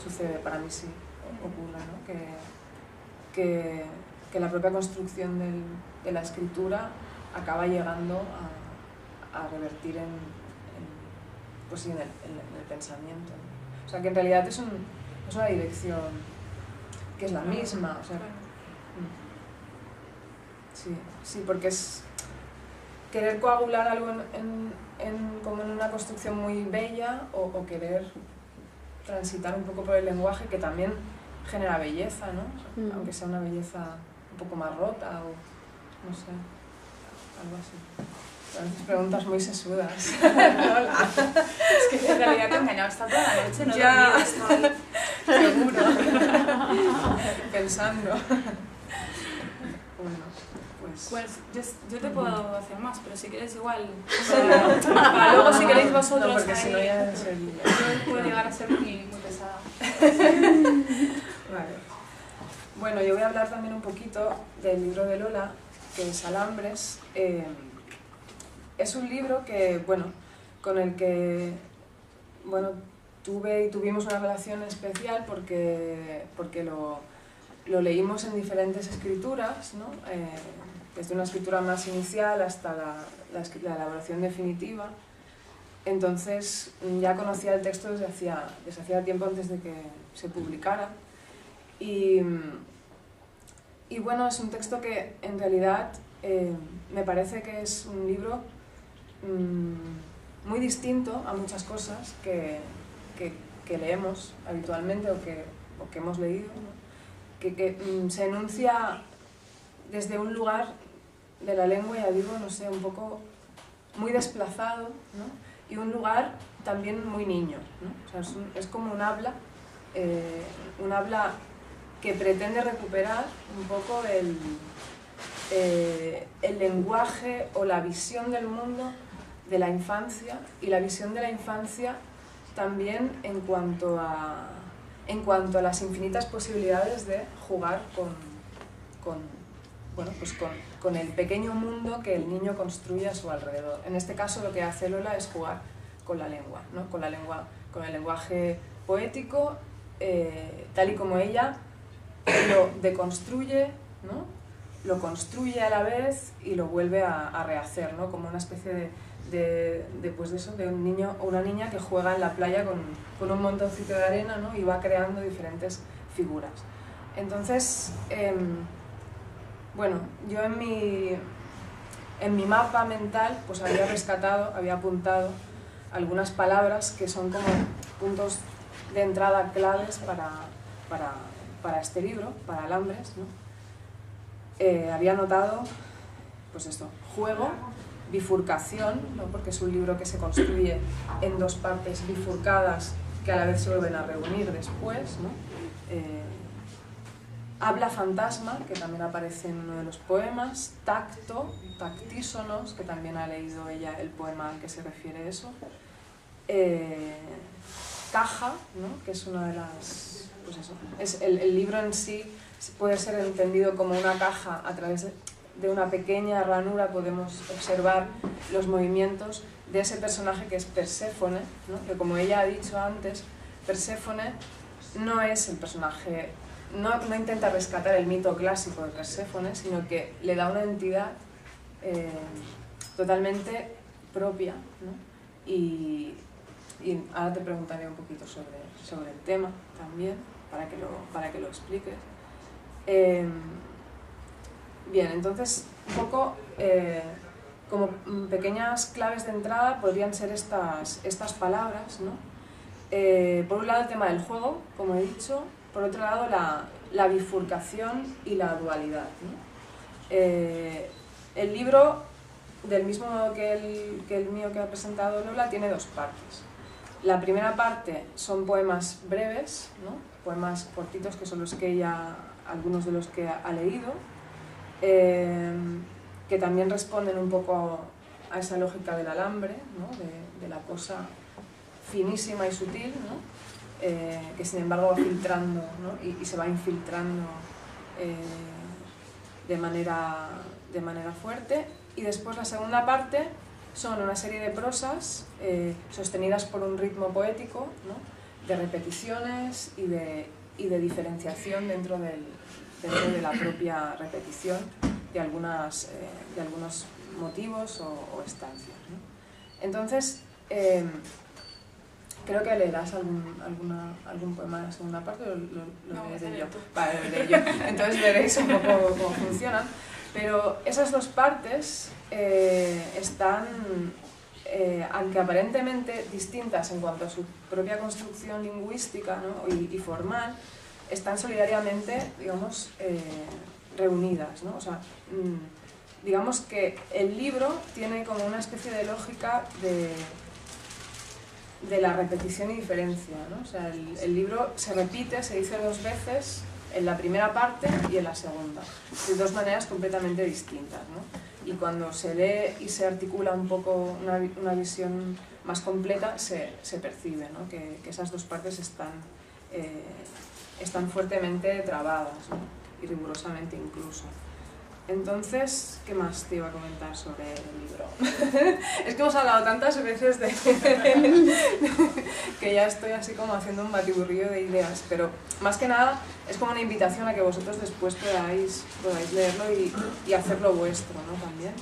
sucede, para mí sí ocurre, ¿no? Que la propia construcción de la escritura acaba llegando a revertir en el pensamiento, ¿no? O sea, que en realidad es una dirección que es la misma, o sea, sí, porque es querer coagular algo como en una construcción muy bella o querer transitar un poco por el lenguaje que también genera belleza, ¿no? Aunque sea una belleza un poco más rota o no sé, algo así. A veces preguntas muy sesudas. Hola. Es que en realidad te he engañado hasta toda la noche, no ya. Estoy seguro. Pensando. Bueno, pues yo te puedo hacer más, pero si quieres igual. Para luego si queréis vosotros. No, porque ahí, si no ya sería. puede llegar a ser muy pesada. Vale. Bueno, yo voy a hablar también un poquito del libro de Lola, que es Alambres. Es un libro que, bueno, con el que, bueno, tuvimos una relación especial porque lo leímos en diferentes escrituras, ¿no? Desde una escritura más inicial hasta la elaboración definitiva. Entonces ya conocía el texto desde hacía tiempo antes de que se publicara. Y bueno, es un texto que en realidad me parece que es un libro muy distinto a muchas cosas que leemos habitualmente o que hemos leído, ¿no? Que se enuncia desde un lugar de la lengua, ya digo, no sé, un poco muy desplazado, ¿no? Y un lugar también muy niño, ¿no? O sea, es como un habla que pretende recuperar un poco el lenguaje o la visión del mundo de la infancia, y la visión de la infancia también en cuanto a las infinitas posibilidades de jugar con el pequeño mundo que el niño construye a su alrededor. En este caso lo que hace Lola es jugar con la lengua, ¿no? Con el lenguaje poético, tal y como ella lo deconstruye, ¿no? Lo construye a la vez y lo vuelve a rehacer, ¿no? Como una especie de un niño o una niña que juega en la playa con un montoncito de arena, ¿no? Y va creando diferentes figuras. Entonces, bueno, yo en mi mapa mental pues había apuntado algunas palabras que son como puntos de entrada claves para este libro, para Alambres, ¿no? Había notado, pues esto, juego, bifurcación, ¿no? Porque es un libro que se construye en dos partes bifurcadas que a la vez se vuelven a reunir después, ¿no? Habla fantasma, que también aparece en uno de los poemas, tacto, tactísonos, que también ha leído ella el poema al que se refiere eso, caja, ¿no? Que es una de las... pues eso, el libro en sí puede ser entendido como una caja a través de una pequeña ranura podemos observar los movimientos de ese personaje que es Perséfone, ¿no? Que como ella ha dicho antes, Perséfone no es el personaje, no intenta rescatar el mito clásico de Perséfone, sino que le da una entidad totalmente propia, ¿no? Y ahora te preguntaré un poquito sobre el tema también, para que lo expliques. Bien, entonces, un poco como pequeñas claves de entrada podrían ser estas palabras, ¿no? Por un lado el tema del juego, como he dicho, por otro lado la bifurcación y la dualidad, ¿no? El libro, del mismo modo que el mío que ha presentado Lola, tiene dos partes. La primera parte son poemas breves, ¿no? Poemas cortitos que son los que ella, algunos de los que ha leído, que también responden un poco a esa lógica del alambre, ¿no? de la cosa finísima y sutil, ¿no? Que sin embargo va filtrando, ¿no? y se va infiltrando de manera fuerte. Y después la segunda parte son una serie de prosas sostenidas por un ritmo poético, ¿no? De repeticiones y de diferenciación dentro de la propia repetición de algunos motivos o estancias, ¿no? Entonces, creo que leerás algún poema de la segunda parte, lo leeré yo. Vale, lo leeré yo. Entonces veréis un poco cómo funcionan. Pero esas dos partes están, aunque aparentemente distintas en cuanto a su propia construcción lingüística, ¿no? y formal, están solidariamente, digamos, reunidas, ¿no? O sea, digamos que el libro tiene como una especie de lógica de la repetición y diferencia, ¿no? O sea, el libro se repite, se dice dos veces en la primera parte y en la segunda, de dos maneras completamente distintas, ¿no? Y cuando se lee y se articula un poco una visión más completa, se percibe, ¿no? que esas dos partes están fuertemente trabadas, ¿no? Y rigurosamente incluso. Entonces, ¿qué más te iba a comentar sobre el libro? Es que hemos hablado tantas veces que ya estoy así como haciendo un batiburrillo de ideas, pero más que nada es como una invitación a que vosotros después podáis leerlo y hacerlo vuestro, ¿no? También.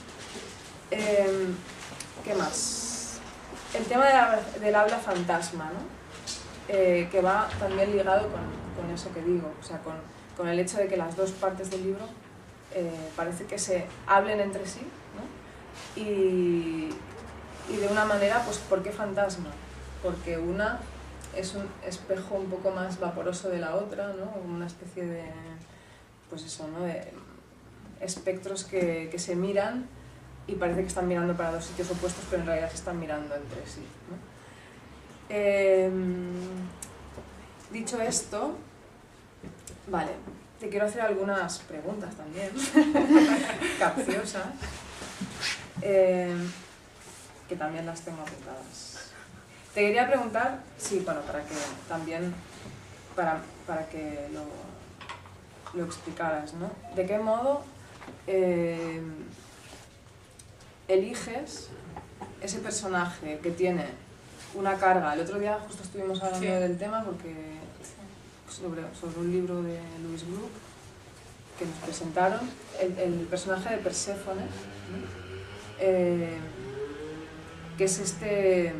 ¿Qué más? El tema del habla fantasma, ¿no? Que va también ligado con eso que digo, o sea, con el hecho de que las dos partes del libro parece que se hablen entre sí, ¿no? Y de una manera, pues, ¿por qué fantasma? Porque una es un espejo un poco más vaporoso de la otra, ¿no? Una especie de, pues eso, ¿no? De espectros que se miran y parece que están mirando para dos sitios opuestos, pero en realidad se están mirando entre sí, ¿no? Dicho esto, vale. Te quiero hacer algunas preguntas también, capciosas, que también las tengo apuntadas. Te quería preguntar, sí, bueno, para que lo explicaras, ¿no? ¿De qué modo eliges ese personaje que tiene una carga? El otro día justo estuvimos hablando del tema porque sobre un libro de Louise Gluck que nos presentaron, el personaje de Perséfone, ¿no? Que es este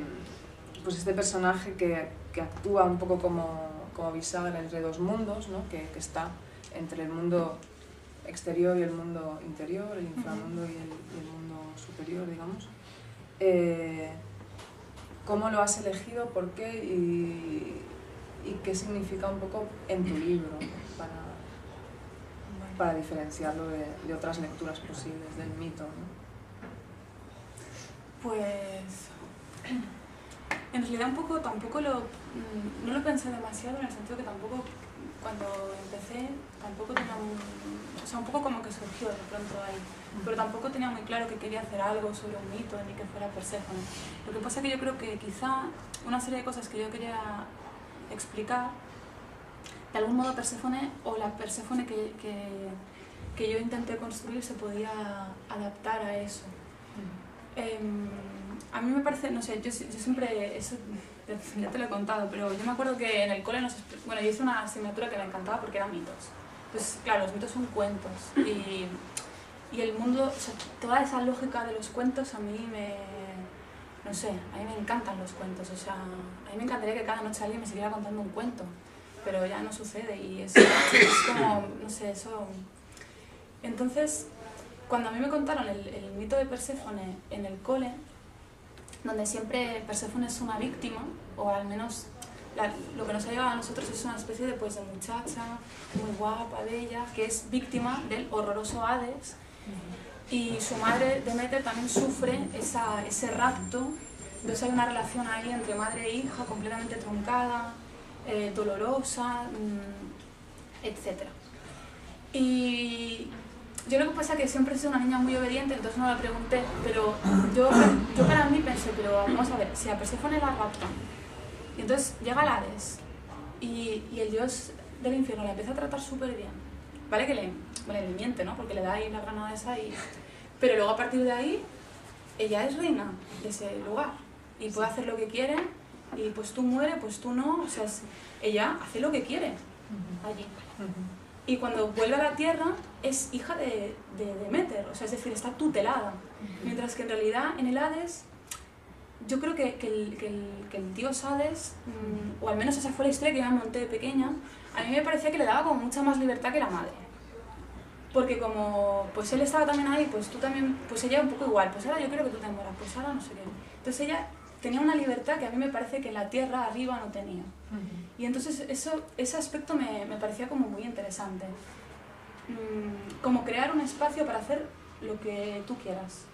personaje que actúa un poco como bisagra entre dos mundos, ¿no? que está entre el mundo exterior y el mundo interior, el inframundo y el mundo superior, digamos. ¿Cómo lo has elegido? ¿Por qué? Y qué significa un poco en tu libro, para diferenciarlo de otras lecturas posibles del mito, ¿no? Pues en realidad un poco tampoco no lo pensé demasiado, en el sentido que tampoco cuando empecé tampoco tenía o sea, un poco como que surgió de pronto ahí, pero tampoco tenía muy claro que quería hacer algo sobre un mito ni que fuera Perséfone. Lo que pasa es que yo creo que quizá una serie de cosas que yo quería explicar, de algún modo Perséfone, o la Perséfone que que yo intenté construir se podía adaptar a eso. A mí me parece, no sé, yo siempre, eso ya te lo he contado, pero yo me acuerdo que en el cole bueno, yo hice una asignatura que me encantaba porque eran mitos. Pues claro, los mitos son cuentos y el mundo, o sea, toda esa lógica de los cuentos a mí no sé, a mí me encantan los cuentos, o sea, a mí me encantaría que cada noche alguien me siguiera contando un cuento, pero ya no sucede y es como, no sé, eso... Entonces, cuando a mí me contaron el mito de Perséfone en el cole, donde siempre Perséfone es una víctima, o al menos lo que nos ha llevado a nosotros es una especie de, pues, de muchacha muy guapa, bella, que es víctima del horroroso Hades, y su madre Demeter también sufre ese rapto. Entonces hay una relación ahí entre madre e hija completamente truncada, dolorosa, etc. Y yo lo que pasa es que siempre he sido una niña muy obediente, entonces no la pregunté, pero yo para mí pensé, pero vamos a ver, si a Perséfone la raptan, y entonces llega el Hades, y el dios del infierno la empieza a tratar súper bien, ¿vale? Que le miente, ¿no? Porque le da ahí la granada esa y... Pero luego a partir de ahí, ella es reina de ese lugar, y puede hacer lo que quiere, y pues tú mueres, pues tú no, o sea, ella hace lo que quiere allí. Y cuando vuelve a la Tierra es hija de Demeter, o sea, es decir, está tutelada. Mientras que en realidad en el Hades, yo creo que el dios Hades, o al menos esa fue la historia que yo me monté de pequeña, a mí me parecía que le daba como mucha más libertad que la madre. Porque como pues él estaba también ahí, pues tú también, pues ella un poco igual, pues ahora yo quiero que tú te mueras, pues ahora no sé qué. Entonces ella tenía una libertad que a mí me parece que en la Tierra arriba no tenía. Y entonces ese aspecto me parecía como muy interesante. Como crear un espacio para hacer lo que tú quieras.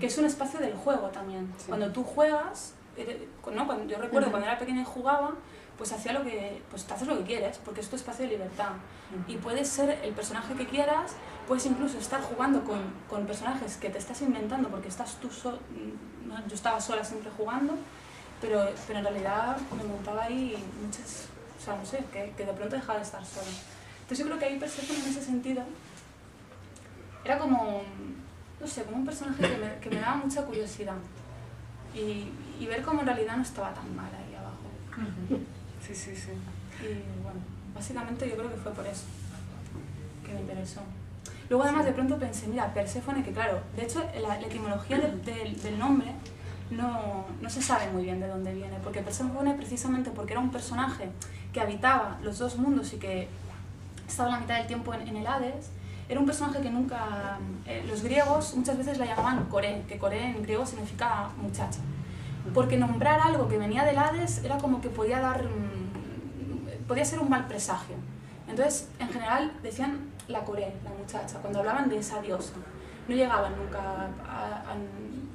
Que es un espacio del juego también. Sí. Cuando tú juegas, ¿no? Yo recuerdo cuando era pequeña y jugaba, pues hacía lo que, pues te haces lo que quieres, porque es tu espacio de libertad. Y puedes ser el personaje que quieras, puedes incluso estar jugando con personajes que te estás inventando, porque estás tú solo. Yo estaba sola siempre jugando, pero en realidad me montaba ahí muchas, o sea, no sé, que de pronto dejaba de estar sola. Entonces yo creo que ahí Perséfone en ese sentido era como, no sé, como un personaje que me daba mucha curiosidad y ver cómo en realidad no estaba tan mal ahí abajo. Sí, sí, sí. Y bueno, básicamente yo creo que fue por eso que me interesó. Luego además de pronto pensé, mira, Perséfone, que claro, de hecho la etimología del nombre no se sabe muy bien de dónde viene, porque Perséfone precisamente porque era un personaje que habitaba los dos mundos y que estaba la mitad del tiempo en el Hades, era un personaje que nunca... los griegos muchas veces la llamaban Coré, que Coré en griego significa muchacha, porque nombrar algo que venía del Hades era como que podía ser un mal presagio. Entonces, en general, decían la Coré, la muchacha, cuando hablaban de esa diosa. No llegaban nunca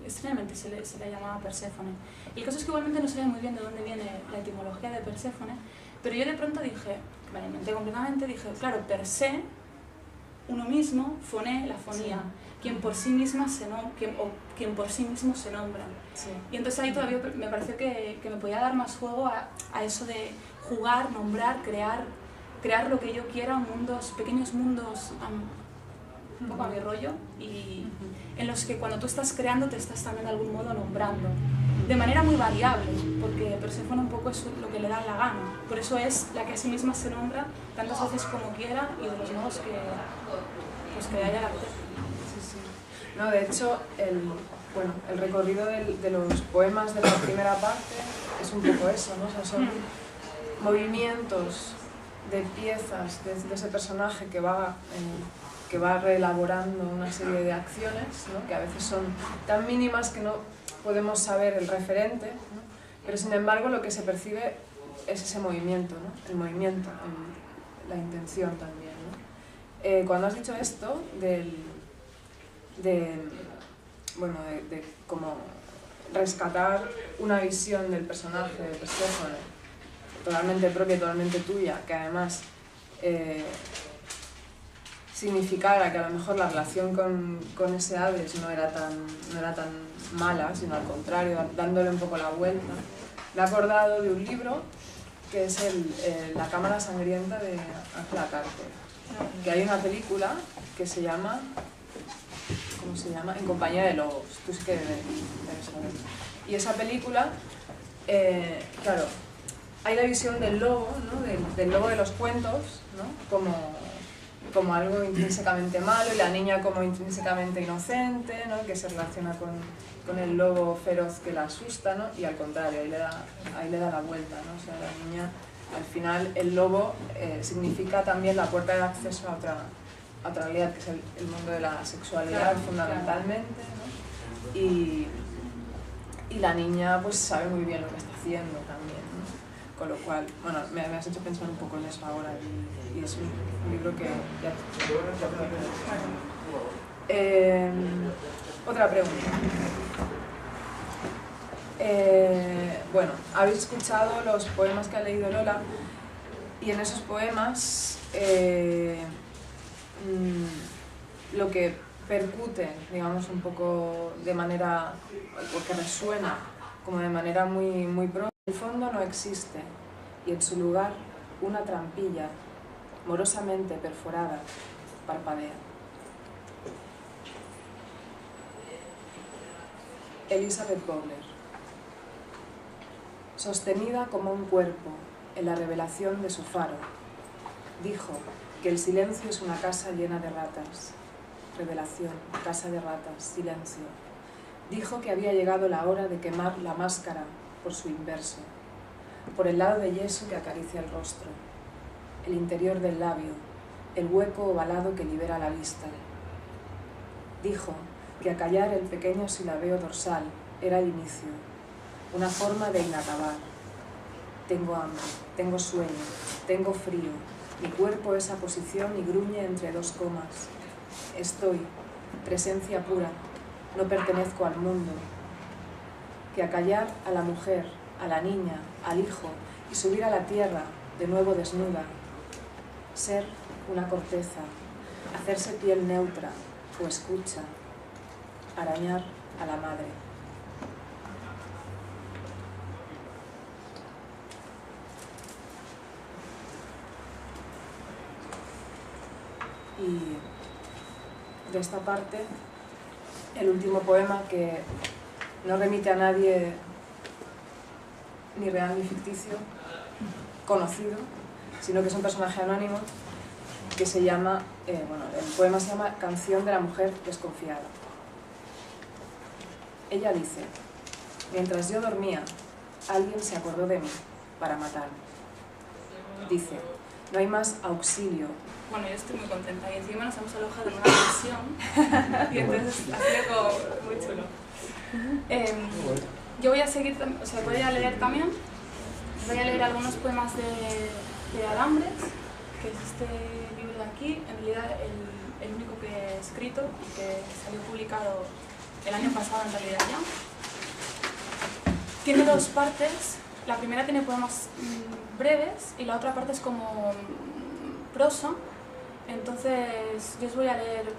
extrañamente se le llamaba Perséfone. Y el caso es que igualmente no sabía muy bien de dónde viene la etimología de Perséfone, pero yo de pronto dije, me la inventé completamente, dije, claro, per se, uno mismo, foné, la fonía, quien por sí misma quien por sí mismo se nombra. Sí. Y entonces ahí todavía me pareció que me podía dar más juego a eso de jugar, nombrar, crear lo que yo quiera, pequeños mundos un poco a mi rollo, y en los que cuando tú estás creando te estás también de algún modo nombrando, de manera muy variable, porque Perséfone un poco es lo que le da la gana, por eso es la que a sí misma se nombra tantas veces como quiera y de los modos que haya la apetezca. Sí, sí. No, de hecho, el recorrido de los poemas de la primera parte es un poco eso, ¿no? O sea, son movimientos de piezas de ese personaje que va reelaborando una serie de acciones, ¿no? Que a veces son tan mínimas que no podemos saber el referente, ¿no? Pero sin embargo lo que se percibe es ese movimiento, ¿no? El movimiento, la intención también, ¿no? Cuando has dicho esto de como rescatar una visión del personaje de Perséfone totalmente propia, totalmente tuya, que además significara que a lo mejor la relación con ese Hades no era tan mala, sino al contrario, dándole un poco la vuelta. Me he acordado de un libro que es La cámara sangrienta de Angela Carter. que hay una película que se llama, ¿cómo se llama? En compañía de lobos. Tú sí que debes saber. Y esa película, claro, hay la visión del lobo, ¿no? Del lobo de los cuentos, ¿no? como algo intrínsecamente malo, y la niña como intrínsecamente inocente, ¿no? Que se relaciona con el lobo feroz que la asusta, ¿no? Y al contrario, ahí le da la vuelta, ¿no? O sea, la niña, al final, el lobo significa también la puerta de acceso a otra realidad, que es el mundo de la sexualidad, claro, fundamentalmente, ¿no? Y la niña pues sabe muy bien lo que está haciendo también, ¿no? Con lo cual, bueno, me has hecho pensar un poco en eso ahora, y es un libro que ya otra pregunta. Bueno, habéis escuchado los poemas que ha leído Lola, y en esos poemas lo que percute, digamos, un poco de manera, porque resuena como de manera muy propia. El fondo no existe, y en su lugar una trampilla, morosamente perforada, parpadea. Elizabeth Gobler. Sostenida como un cuerpo en la revelación de su faro, dijo que el silencio es una casa llena de ratas. Revelación, casa de ratas, silencio. Dijo que había llegado la hora de quemar la máscara por su inverso, por el lado de yeso que acaricia el rostro, el interior del labio, el hueco ovalado que libera la vista. Dijo que acallar el pequeño silabeo dorsal era el inicio, una forma de inacabar. Tengo hambre, tengo sueño, tengo frío, mi cuerpo es aposición y gruñe entre dos comas. Estoy, presencia pura, no pertenezco al mundo. Que acallar a la mujer, a la niña, al hijo y subir a la tierra, de nuevo desnuda. Ser una corteza, hacerse piel neutra o escucha, arañar a la madre. Y de esta parte, el último poema, que no remite a nadie ni real ni ficticio, conocido, sino que es un personaje anónimo, que se llama, bueno, el poema se llama Canción de la mujer desconfiada. Ella dice: mientras yo dormía, alguien se acordó de mí para matarme. Dice: no hay más auxilio. Bueno, yo estoy muy contenta, y encima nos hemos alojado en una mansión, y entonces ha sido como muy chulo. Yo voy a seguir, o sea, voy a leer también, voy a leer algunos poemas de Alambres, que es este libro de aquí, en realidad el único que he escrito, y que salió publicado el año pasado en realidad ya. Tiene dos partes, la primera tiene poemas breves y la otra parte es como prosa. Entonces yo os voy a leer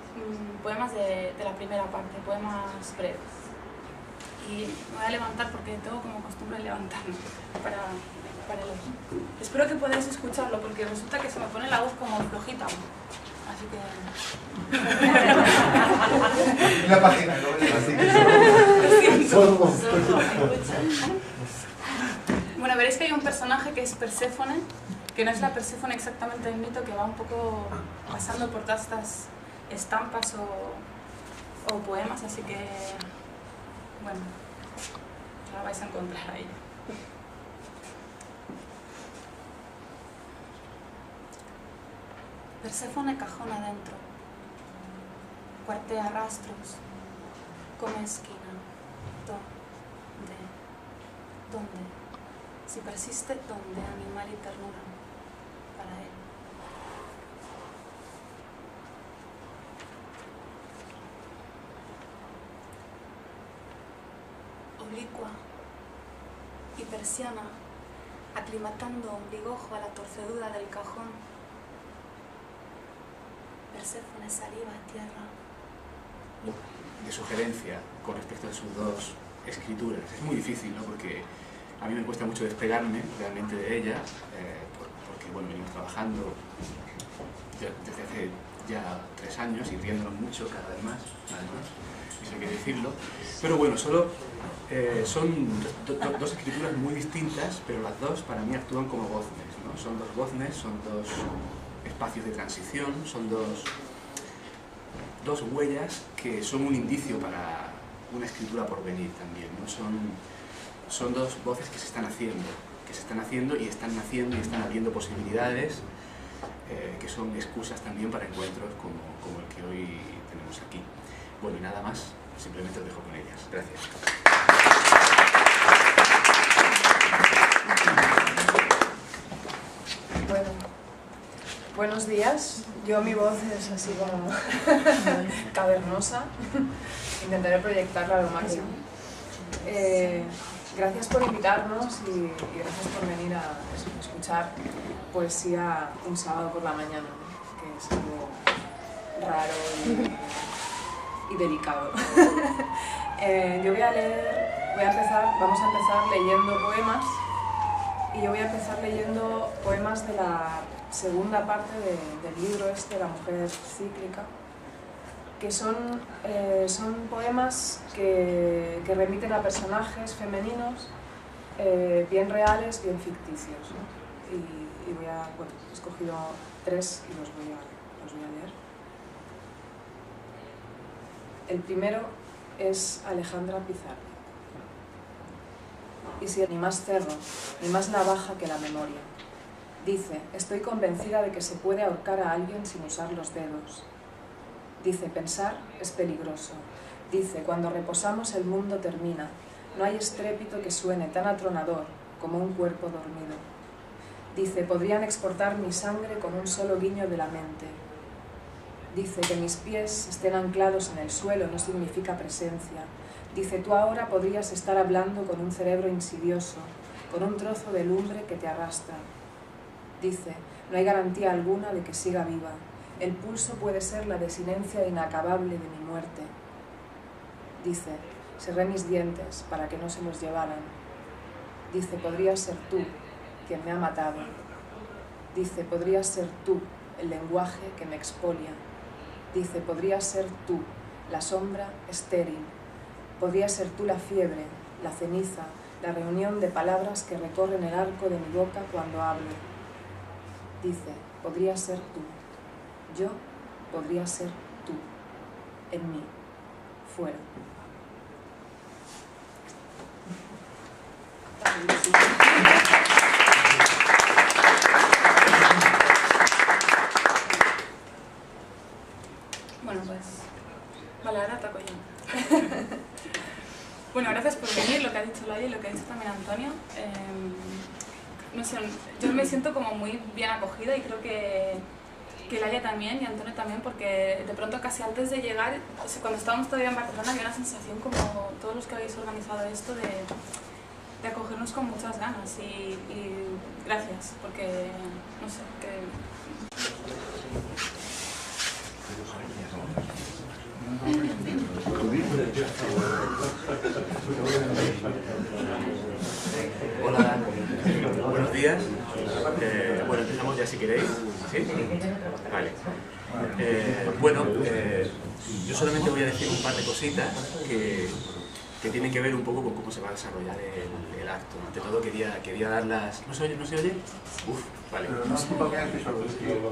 poemas de la primera parte, poemas breves. Y me voy a levantar porque tengo como costumbre levantarme para leer. Espero que podáis escucharlo porque resulta que se me pone la voz como flojita. Así que... La página, ¿no? Así que somos. Bueno, veréis que hay un personaje que es Perséfone, que no es la Perséfone exactamente del mito, que va un poco pasando por todas estas estampas o poemas, así que, bueno, la vais a encontrar ahí. Perséfone cajón adentro, cuartea rastros, come esquina, ¿dónde? Si persiste, ¿dónde? Animal y ternura para él. Oblicua y persiana, aclimatando ombligojo a la torcedura del cajón. Perséfone saliva a tierra. De sugerencia con respecto a sus dos escrituras. Es muy difícil, ¿no? Porque a mí me cuesta mucho despegarme realmente de ellas, porque bueno, venimos trabajando desde hace ya 3 años y riéndonos mucho cada vez más, además, eso hay que decirlo. Pero bueno, solo son dos escrituras muy distintas, pero las dos para mí actúan como goznes, ¿no? Son dos goznes, son dos espacios de transición, son dos huellas que son un indicio para una escritura por venir también, ¿no? Son dos voces que se están haciendo y están naciendo y están abriendo posibilidades que son excusas también para encuentros como el que hoy tenemos aquí. Bueno, y nada más, simplemente os dejo con ellas. Gracias. Bueno, buenos días. Mi voz es así como cavernosa. Intentaré proyectarla lo máximo. Gracias por invitarnos y gracias por venir a escuchar poesía un sábado por la mañana, ¿no? Que es algo raro y delicado. Vamos a empezar leyendo poemas, y yo voy a empezar leyendo poemas de la segunda parte del libro este, La mujer cíclica, que son poemas que remiten a personajes femeninos, bien reales, bien ficticios, ¿no? Y he escogido 3 y los voy a leer. El primero es Alejandra Pizarro. Y si ni más cerro, ni más navaja que la memoria. Dice, estoy convencida de que se puede ahorcar a alguien sin usar los dedos. Dice, pensar es peligroso. Dice, cuando reposamos el mundo termina. No hay estrépito que suene tan atronador como un cuerpo dormido. Dice, podrían exportar mi sangre con un solo guiño de la mente. Dice, que mis pies estén anclados en el suelo no significa presencia. Dice, tú ahora podrías estar hablando con un cerebro insidioso, con un trozo de lumbre que te arrastra. Dice, no hay garantía alguna de que siga viva. El pulso puede ser la desinencia inacabable de mi muerte. Dice, cerré mis dientes para que no se los llevaran. Dice, podrías ser tú quien me ha matado. Dice, podrías ser tú el lenguaje que me expolia. Dice, podrías ser tú la sombra estéril. Podrías ser tú la fiebre, la ceniza, la reunión de palabras que recorren el arco de mi boca cuando hablo. Dice, podrías ser tú. Yo podría ser tú, en mí, fuera. Bueno, pues, vale, ahora ataco yo. Bueno, gracias por venir, lo que ha dicho Laia y lo que ha dicho también Antonio. No sé, yo me siento como muy bien acogida y creo que Laia también y Antonio también, porque de pronto casi antes de llegar, o sea, cuando estábamos todavía en Barcelona, había una sensación como todos los que habéis organizado esto de acogernos con muchas ganas y gracias, porque no sé, Hola, buenos días. Bueno, empezamos ya si queréis. ¿Sí? Vale. Yo solamente voy a decir un par de cositas que tienen que ver un poco con cómo se va a desarrollar el acto. Ante todo quería darlas... ¿No se oye? ¿No se oye? Uf, vale.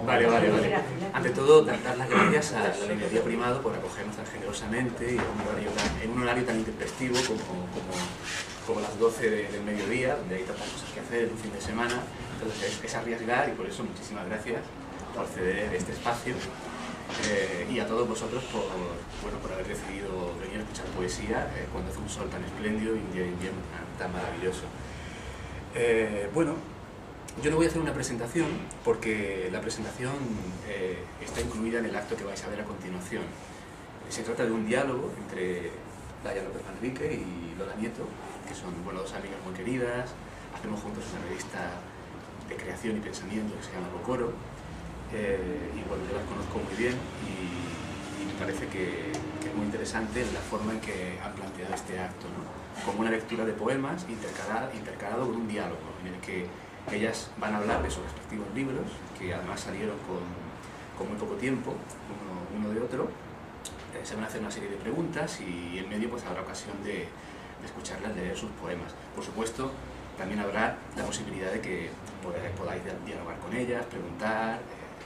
Vale. Ante todo, dar las gracias a la librería Primado por acogernos tan generosamente y en un horario tan intempestivo como las 12 del mediodía, donde hay tantas cosas que hacer en un fin de semana. Entonces es arriesgar y por eso muchísimas gracias por ceder este espacio. Y a todos vosotros por haber decidido venir a escuchar poesía cuando hace un sol tan espléndido y un día de invierno tan maravilloso. Yo no voy a hacer una presentación porque la presentación está incluida en el acto que vais a ver a continuación. Se trata de un diálogo entre Laia López Manrique y Lola Nieto, que son dos amigas muy queridas. Hacemos juntos una revista de creación y pensamiento que se llama Bocoro. Yo las conozco muy bien y me parece que es muy interesante la forma en que han planteado este acto, ¿no? Como una lectura de poemas intercalado con un diálogo en el que ellas van a hablar de sus respectivos libros, que además salieron con con muy poco tiempo, uno de otro. Se van a hacer una serie de preguntas y en medio pues habrá ocasión de escucharlas leer sus poemas. Por supuesto, también habrá la posibilidad de que podáis dialogar con ellas, preguntar,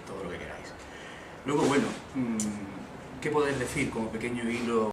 todo lo que queráis. Luego, bueno, ¿qué podéis decir como pequeño hilo